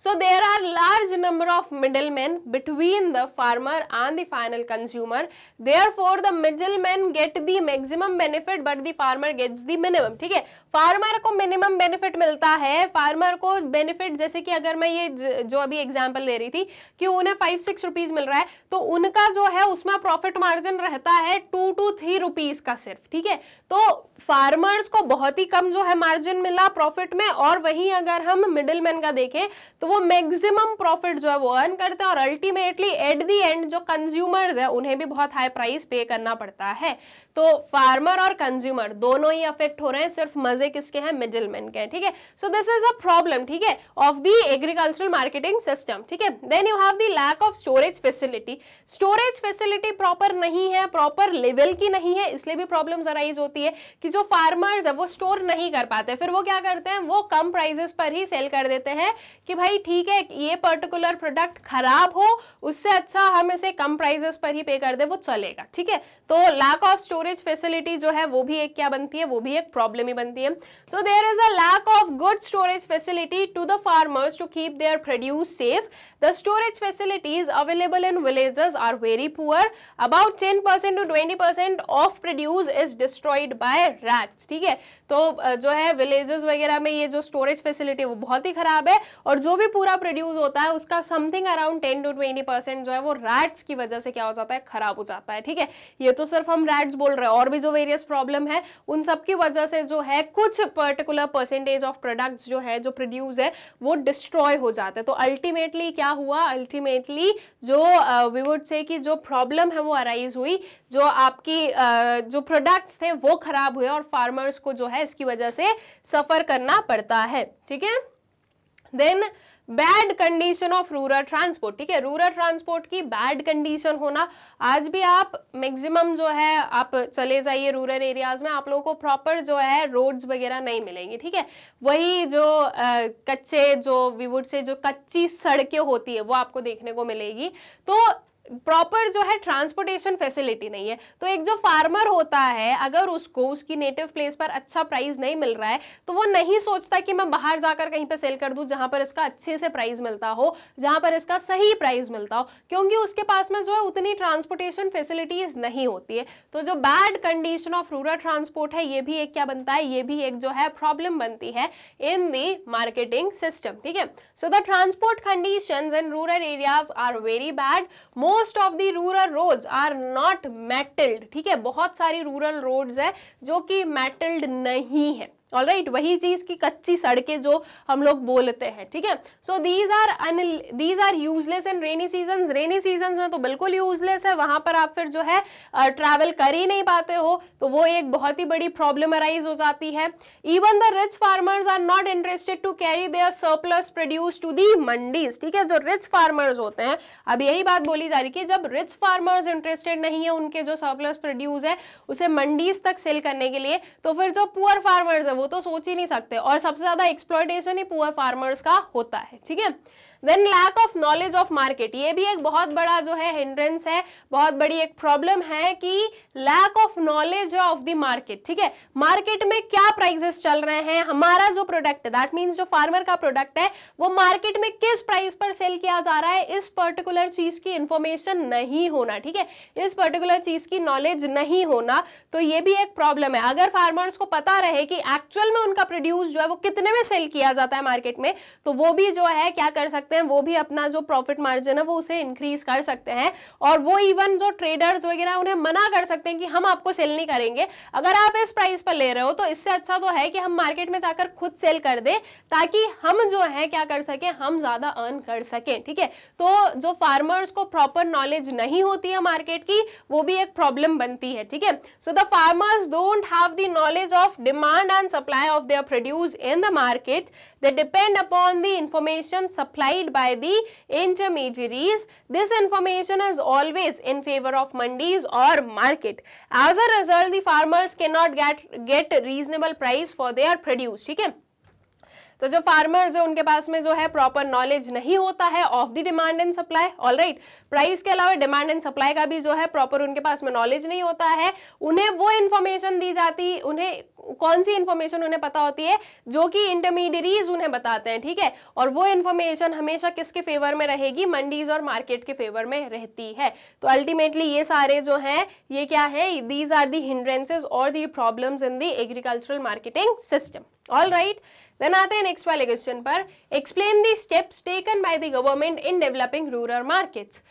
So there are large number of middlemen between the farmer and the final consumer. Therefore the middlemen get the maximum benefit but the farmer gets the minimum, ठीक है। Farmer को minimum benefit मिलता है, फार्मर को benefit जैसे कि अगर मैं ये जो अभी एग्जांपल ले रही थी कि उन्हें 5-6 रुपीज मिल रहा है तो उनका जो है उसमें प्रॉफिट मार्जिन रहता है 2 to 3 रुपीज का सिर्फ, ठीक है। तो फार्मर्स को बहुत ही कम जो है मार्जिन मिला प्रॉफिट में, और वहीं अगर हम मिडिलमैन का देखें तो वो मैक्सिमम प्रॉफिट जो है वो अर्न करते हैं और अल्टीमेटली एट दी एंड जो कंज्यूमर्स है उन्हें भी बहुत हाई प्राइस पे करना पड़ता है। तो फार्मर और कंज्यूमर दोनों ही अफेक्ट हो रहे हैं, सिर्फ मजे किसके हैं, मिडिलमैन के, ठीक है। So this is a problem, ठीक है, of the agricultural marketing system, ठीक है। Then you have the lack of storage facility. Storage facility proper नहीं है, प्रॉपर लेवल की नहीं है, इसलिए भी प्रॉब्लम्स अराइज होती है कि जो फार्मर्स है वो स्टोर नहीं कर पाते, फिर वो क्या करते हैं, वो कम प्राइसेस पर ही सेल कर देते हैं कि भाई ठीक है ये पर्टिकुलर प्रोडक्ट खराब हो उससे अच्छा हम इसे कम प्राइसेस पर ही पे कर दे, वो चलेगा, ठीक है। तो लैक ऑफ स्टोरेज फैसिलिटी जो है वो भी एक क्या बनती है, वो भी एक प्रॉब्लम ही बनती है। So there is a lack of good storage facility to the farmers to keep their produce safe. The storage facilities available in villages are very poor. About 10% to 20% of produce is destroyed by rats, ठीक है। तो जो है villages वगैरह में ये जो storage facility वो बहुत ही खराब है और जो भी पूरा प्रोड्यूस होता है उसका समथिंग अराउंड 10 to 20% जो है वो रैट्स की वजह से क्या हो जाता है, खराब हो जाता है, ठीक है। ये तो सिर्फ हम रैट्स बोल रहे हैं, और भी जो वेरियस प्रॉब्लम है उन सब की वजह से जो है कुछ पर्टिकुलर परसेंटेज ऑफ प्रोडक्ट्स जो है जो प्रोड्यूस है वो डिस्ट्रॉय हो जाते हैं। तो अल्टीमेटली क्या हुआ, अल्टीमेटली जो वी वुड से कि जो प्रॉब्लम है वो अराइज हुई, जो आपकी जो प्रोडक्ट्स थे वो खराब हुए और फार्मर्स को जो है इसकी वजह से सफर करना पड़ता है, ठीक है। Then bad condition of rural transport, ठीक है। रूरल ट्रांसपोर्ट की बैड कंडीशन होना, आज भी आप मैक्सिमम जो है आप चले जाइए रूरल एरियाज में, आप लोगों को प्रॉपर जो है रोड्स वगैरह नहीं मिलेंगी, ठीक है। वही जो कच्चे जो वी वुड से जो कच्ची सड़कें होती है वो आपको देखने को मिलेगी। तो प्रॉपर जो है ट्रांसपोर्टेशन फैसिलिटी नहीं है। तो एक जो फार्मर होता है अगर उसको उसकी नेटिव प्लेस पर अच्छा प्राइस नहीं मिल रहा है तो वो नहीं सोचता कि मैं बाहर जाकर कहीं पे सेल कर दूं जहां पर इसका अच्छे से प्राइस मिलता हो, जहां पर इसका सही प्राइस मिलता हो, क्योंकि उसके पास में जो है उतनी ट्रांसपोर्टेशन फैसिलिटीज नहीं होती है। तो जो bad condition of rural transport है ये भी एक क्या बनता है, ये भी एक जो है प्रॉब्लम बनती है इन द मार्केटिंग सिस्टम, ठीक है। So the transport conditions in rural areas are very bad. Most of the rural roads are not metalled, ठीक है। बहुत सारी रूरल रोड्स है जो कि मेटल्ड नहीं है, ऑलराइट, वही चीज की कच्ची सड़कें जो हम लोग बोलते हैं, ठीक है। So these are useless in rainy season. Rainy season में तो बिल्कुल यूजलेस है, वहां पर आप फिर जो है ट्रैवल कर ही नहीं पाते हो, तो वो एक बहुत ही बड़ी प्रॉब्लम अराइज हो जाती है। Even the rich farmers are not interested to carry their surplus produce to the mandis, ठीक है। जो रिच फार्मर्स होते हैं, अब यही बात बोली जा रही है कि जब रिच फार्मर्स इंटरेस्टेड नहीं है उनके जो सरप्लस प्रोड्यूस है उसे मंडीज तक सेल करने के लिए, तो फिर जो पुअर फार्मर्स है वो तो सोच ही नहीं सकते, और सबसे ज्यादा एक्सप्लॉयटेशन ही पुअर फार्मर्स का होता है, ठीक है। Then lack of knowledge of market, ये भी एक बहुत बड़ा जो है हिंड्रेंस है, बहुत बड़ी एक प्रॉब्लम है कि lack of knowledge of the market, ठीक है, मार्केट में क्या प्राइसेस चल रहे हैं, हमारा जो प्रोडक्ट है, दैट मींस जो फार्मर का प्रोडक्ट है वो मार्केट में किस प्राइस पर सेल किया जा रहा है, इस पर्टिकुलर चीज की इंफॉर्मेशन नहीं होना, ठीक है, इस पर्टिकुलर चीज की नॉलेज नहीं होना, तो ये भी एक प्रॉब्लम है। अगर फार्मर्स को पता रहे कि एक्चुअल में उनका प्रोड्यूस जो है वो कितने में सेल किया जाता है मार्केट में, तो वो भी जो है क्या कर सकते हैं, वो भी अपना जो प्रॉफिट मार्जिन है वो उसे इंक्रीज कर सकते हैं, और वो इवन जो ट्रेडर्स वगैरह उन्हें मना कर सकते हैं कि हम आपको सेल नहीं करेंगे, अगर आप इस प्राइस पर ले रहे हो तो इससे अच्छा तो है कि हम मार्केट में जाकर खुद सेल कर दे, ताकि हम जो है क्या कर सके, हम ज्यादा अर्न कर सके, ठीक है। तो जो फार्मर्स को प्रॉपर नॉलेज नहीं होती है मार्केट की, वो भी एक प्रॉब्लम बनती है, ठीक है। So the farmers don't have the knowledge of demand and supply of their produce in the market, they depend upon the information supplied by the intermediaries. This information is always in favor of mandis or market. As a result, the farmers cannot get reasonable price for their produce, ठीक है। तो जो farmers है उनके पास में जो है proper knowledge नहीं होता है of the demand and supply, alright, price के अलावा डिमांड एंड सप्लाई का भी जो है प्रॉपर उनके पास में नॉलेज नहीं होता है, उन्हें वो इन्फॉर्मेशन दी जाती, उन्हें कौन सी इन्फॉर्मेशन उन्हें पता होती है, जो कि इंटरमीडियरीज उन्हें बताते हैं, ठीक है, और वो इन्फॉर्मेशन हमेशा किसके फेवर में रहेगी, मंडीज और मार्केट के फेवर में रहती है। तो अल्टीमेटली ये सारे जो है ये क्या है, दीज आर दी हिंड्रेंसेस और the problems in the agricultural marketing system, alright. देन आते हैं नेक्स्ट वाले क्वेश्चन पर, explain the steps taken by the government in developing rural markets.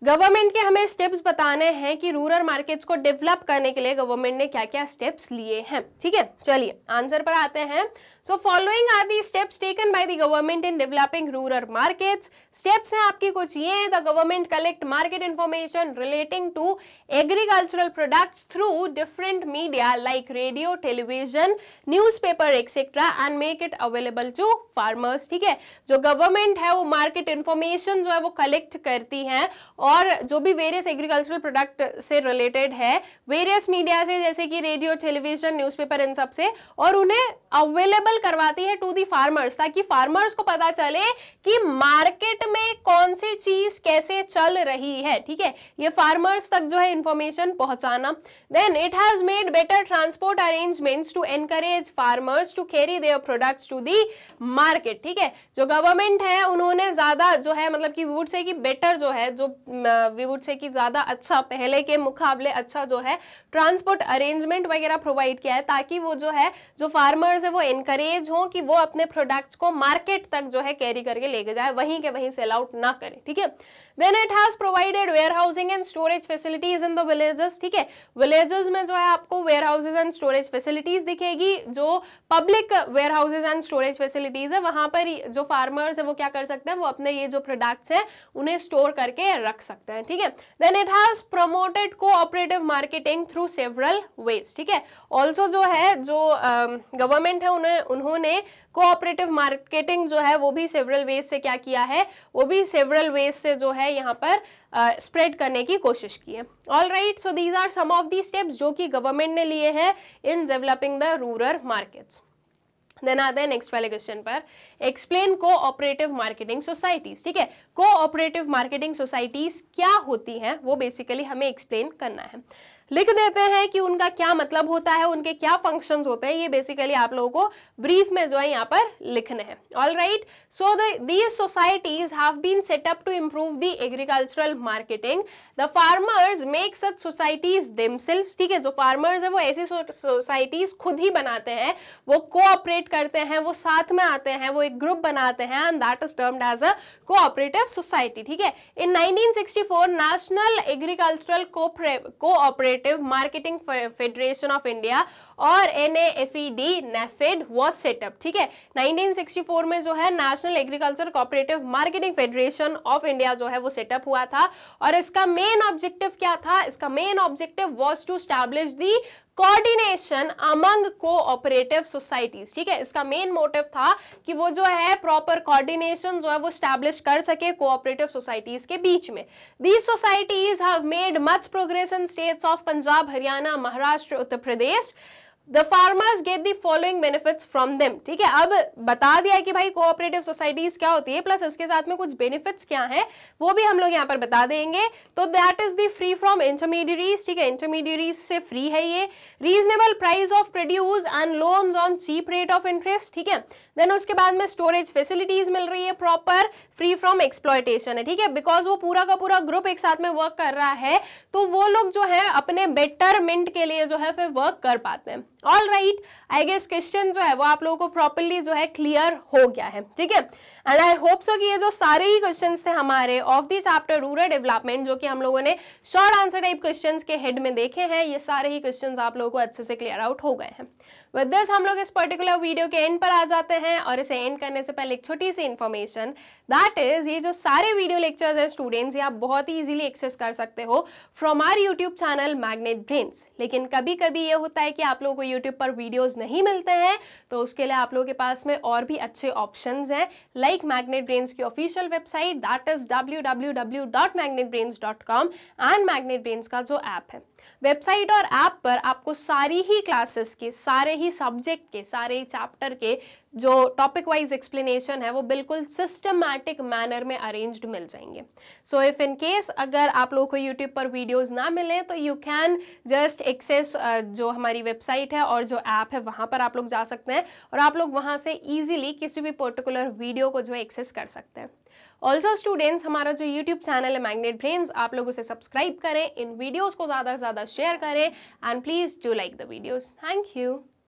Government के हमें स्टेप्स बताने हैं कि रूरल मार्केट्स को डेवलप करने के लिए गवर्नमेंट ने क्या क्या स्टेप्स लिए हैं, ठीक है। चलिए आंसर पर आते हैं। So following are the steps taken by the government in developing rural markets. Steps हैं आपकी कुछ ये, the government collect market information relating to agricultural products through different media like radio, television, newspaper etcetera and make it available to farmers, ठीक है। जो government है वो market information जो है वो कलेक्ट करती है, और जो भी वेरियस एग्रीकल्चरल प्रोडक्ट से रिलेटेड है वेरियस मीडिया से, जैसे कि रेडियो, टेलीविजन, न्यूज़पेपर, इन सब से, और उन्हें अवेलेबल करवाती है टू दी फार्मर्स, ताकि फार्मर्स को पता चले कि मार्केट में कौन सी चीज कैसे चल रही है, ठीक है, ये फार्मर्स तक जो है इंफॉर्मेशन पहुंचाना। Then it has made better transport arrangements to encourage farmers to carry their products to the market, ठीक है। जो गवर्नमेंट है उन्होंने ज्यादा जो है मतलब कि वी वुड से कि बेटर जो है, जो वी वुड से कि ज्यादा अच्छा, पहले के मुकाबले अच्छा जो है ट्रांसपोर्ट अरेंजमेंट वगैरह प्रोवाइड किया है, ताकि वो जो है जो फार्मर्स है वो एनकरेज हो कि वो अपने प्रोडक्ट्स को मार्केट तक जो है कैरी करके लेके जाए, वहीं के वहीं सेल आउट ना करें, ठीक है। Then it has provided warehousing and storage facilities in the villages, ठीक है। विलेजेस में जो है आपको warehouses and storage facilities दिखेगी, जो public warehouses and storage facilities है वहां पर जो फार्मर्स है वो क्या कर सकते हैं, वो अपने ये जो प्रोडक्ट्स है उन्हें स्टोर करके रख सकते हैं, ठीक है। Then it has promoted cooperative marketing through several ways, ठीक है। ऑल्सो जो है जो गवर्नमेंट है उन्होंने कोऑपरेटिव मार्केटिंग जो है वो भी सेवरल वेज से क्या किया है, वो भी सेवरल वेज से जो है यहाँ पर स्प्रेड करने की कोशिश की है, alright. So these are some of the steps जो कि गवर्नमेंट ने लिए हैं in developing the rural markets. Then आते हैं नेक्स्ट वाले क्वेश्चन पर, एक्सप्लेन कोऑपरेटिव मार्केटिंग सोसाइटीज, ठीक है। कोऑपरेटिव मार्केटिंग सोसाइटीज क्या होती हैं वो बेसिकली हमें एक्सप्लेन करना है। लिख देते हैं कि उनका क्या मतलब होता है, उनके क्या फंक्शंस होते हैं, ये बेसिकली आप लोगों को ब्रीफ में जो है यहाँ पर लिखने हैं, alright. So these societies have been set up to improve the agricultural marketing. The farmers make such societies themselves, ठीक है। जो फार्मर्स है वो ऐसी सोसाइटीज खुद ही बनाते हैं, वो कोऑपरेट करते हैं, वो साथ में आते हैं, वो एक ग्रुप बनाते हैं, and that is termed as a cooperative society, ठीक है। In 1964 National Agricultural Cooperative Marketing Federation of India और NAFED NAFED was set up, ठीक है। 1964 में जो है national agriculture cooperative Marketing Federation of India जो है वो सेटअप हुआ था, और इसका मेन ऑब्जेक्टिव क्या था, इसका main objective was to establish the coordination among cooperative societies, ठीक है। इसका मेन मोटिव था कि वो जो है प्रॉपर कोऑर्डिनेशन जो है वो स्टैब्लिश कर सके कोऑपरेटिव सोसाइटीज के बीच में। These societies have made much progress in states of Punjab, Haryana, Maharashtra, Uttar Pradesh, the farmers get the following benefits from them. ठीक है, अब बता दिया कि भाई कोऑपरेटिव सोसाइटीज क्या होती है, प्लस इसके साथ में कुछ बेनिफिट्स क्या है वो भी हम लोग यहाँ पर बता देंगे। तो that is the free from intermediaries. ठीक है, इंटरमीडियरीज से फ्री है ये। Reasonable price of produce and loans on cheap rate of interest. ठीक है, देन उसके बाद में स्टोरेज फैसिलिटीज मिल रही है प्रॉपर, फ्री फ्रॉम एक्सप्लॉयटेशन है। ठीक है, बिकॉज वो पूरा का पूरा ग्रुप एक साथ में वर्क कर रहा है तो वो लोग जो है अपने बेटरमेंट के लिए जो है फिर वर्क कर पाते हैं। All right, I guess question जो है वो आप लोगों को प्रॉपरली जो है क्लियर हो गया है। ठीक है, एंड आई होप सो कि ये जो सारे ही क्वेश्चंस थे हमारे of the chapter rural development, जो कि हम लोगों ने शॉर्ट आंसर टाइप क्वेश्चंस के हेड में देखे हैं, ये सारे ही क्वेश्चंस आप लोगों को अच्छे से क्लियर आउट हो गए हैं। विद दिस हम लोग इस पर्टिकुलर वीडियो के एंड पर आ जाते हैं, और इसे एंड करने से पहले एक छोटी सी इन्फॉर्मेशन, दैट इज ये जो सारे वीडियो लेक्चर्स हैं स्टूडेंट्स, ये आप बहुत ही इजीली एक्सेस कर सकते हो from our YouTube channel Magnet Brains. लेकिन कभी कभी ये होता है कि आप लोगों को यूट्यूब पर वीडियोस नहीं मिलते हैं, तो उसके लिए आप लोगों के पास में और भी अच्छे ऑप्शंस हैं, लाइक मैग्नेट ब्रेन्स की official website that is www.magnetbrains.com and magnet brains का जो ऐप है। वेबसाइट और ऐप पर आपको सारी ही क्लासेस के, सारे ही सब्जेक्ट के, सारे चैप्टर के जो टॉपिक वाइज एक्सप्लेनेशन है वो बिल्कुल सिस्टमैटिक मैनर में अरेंज्ड मिल जाएंगे। सो इफ इन केस अगर आप लोगों को यूट्यूब पर वीडियोस ना मिले तो यू कैन जस्ट एक्सेस जो हमारी वेबसाइट है और जो ऐप है वहाँ पर आप लोग जा सकते हैं, और आप लोग वहाँ से ईजिली किसी भी पर्टिकुलर वीडियो को जो है एक्सेस कर सकते हैं। ऑल्सो स्टूडेंट्स, हमारा जो यूट्यूब चैनल है मैग्नेट ब्रेन्स, आप लोग उसे सब्सक्राइब करें, इन वीडियोस को ज़्यादा से ज़्यादा शेयर करें, and please do like the videos. Thank you.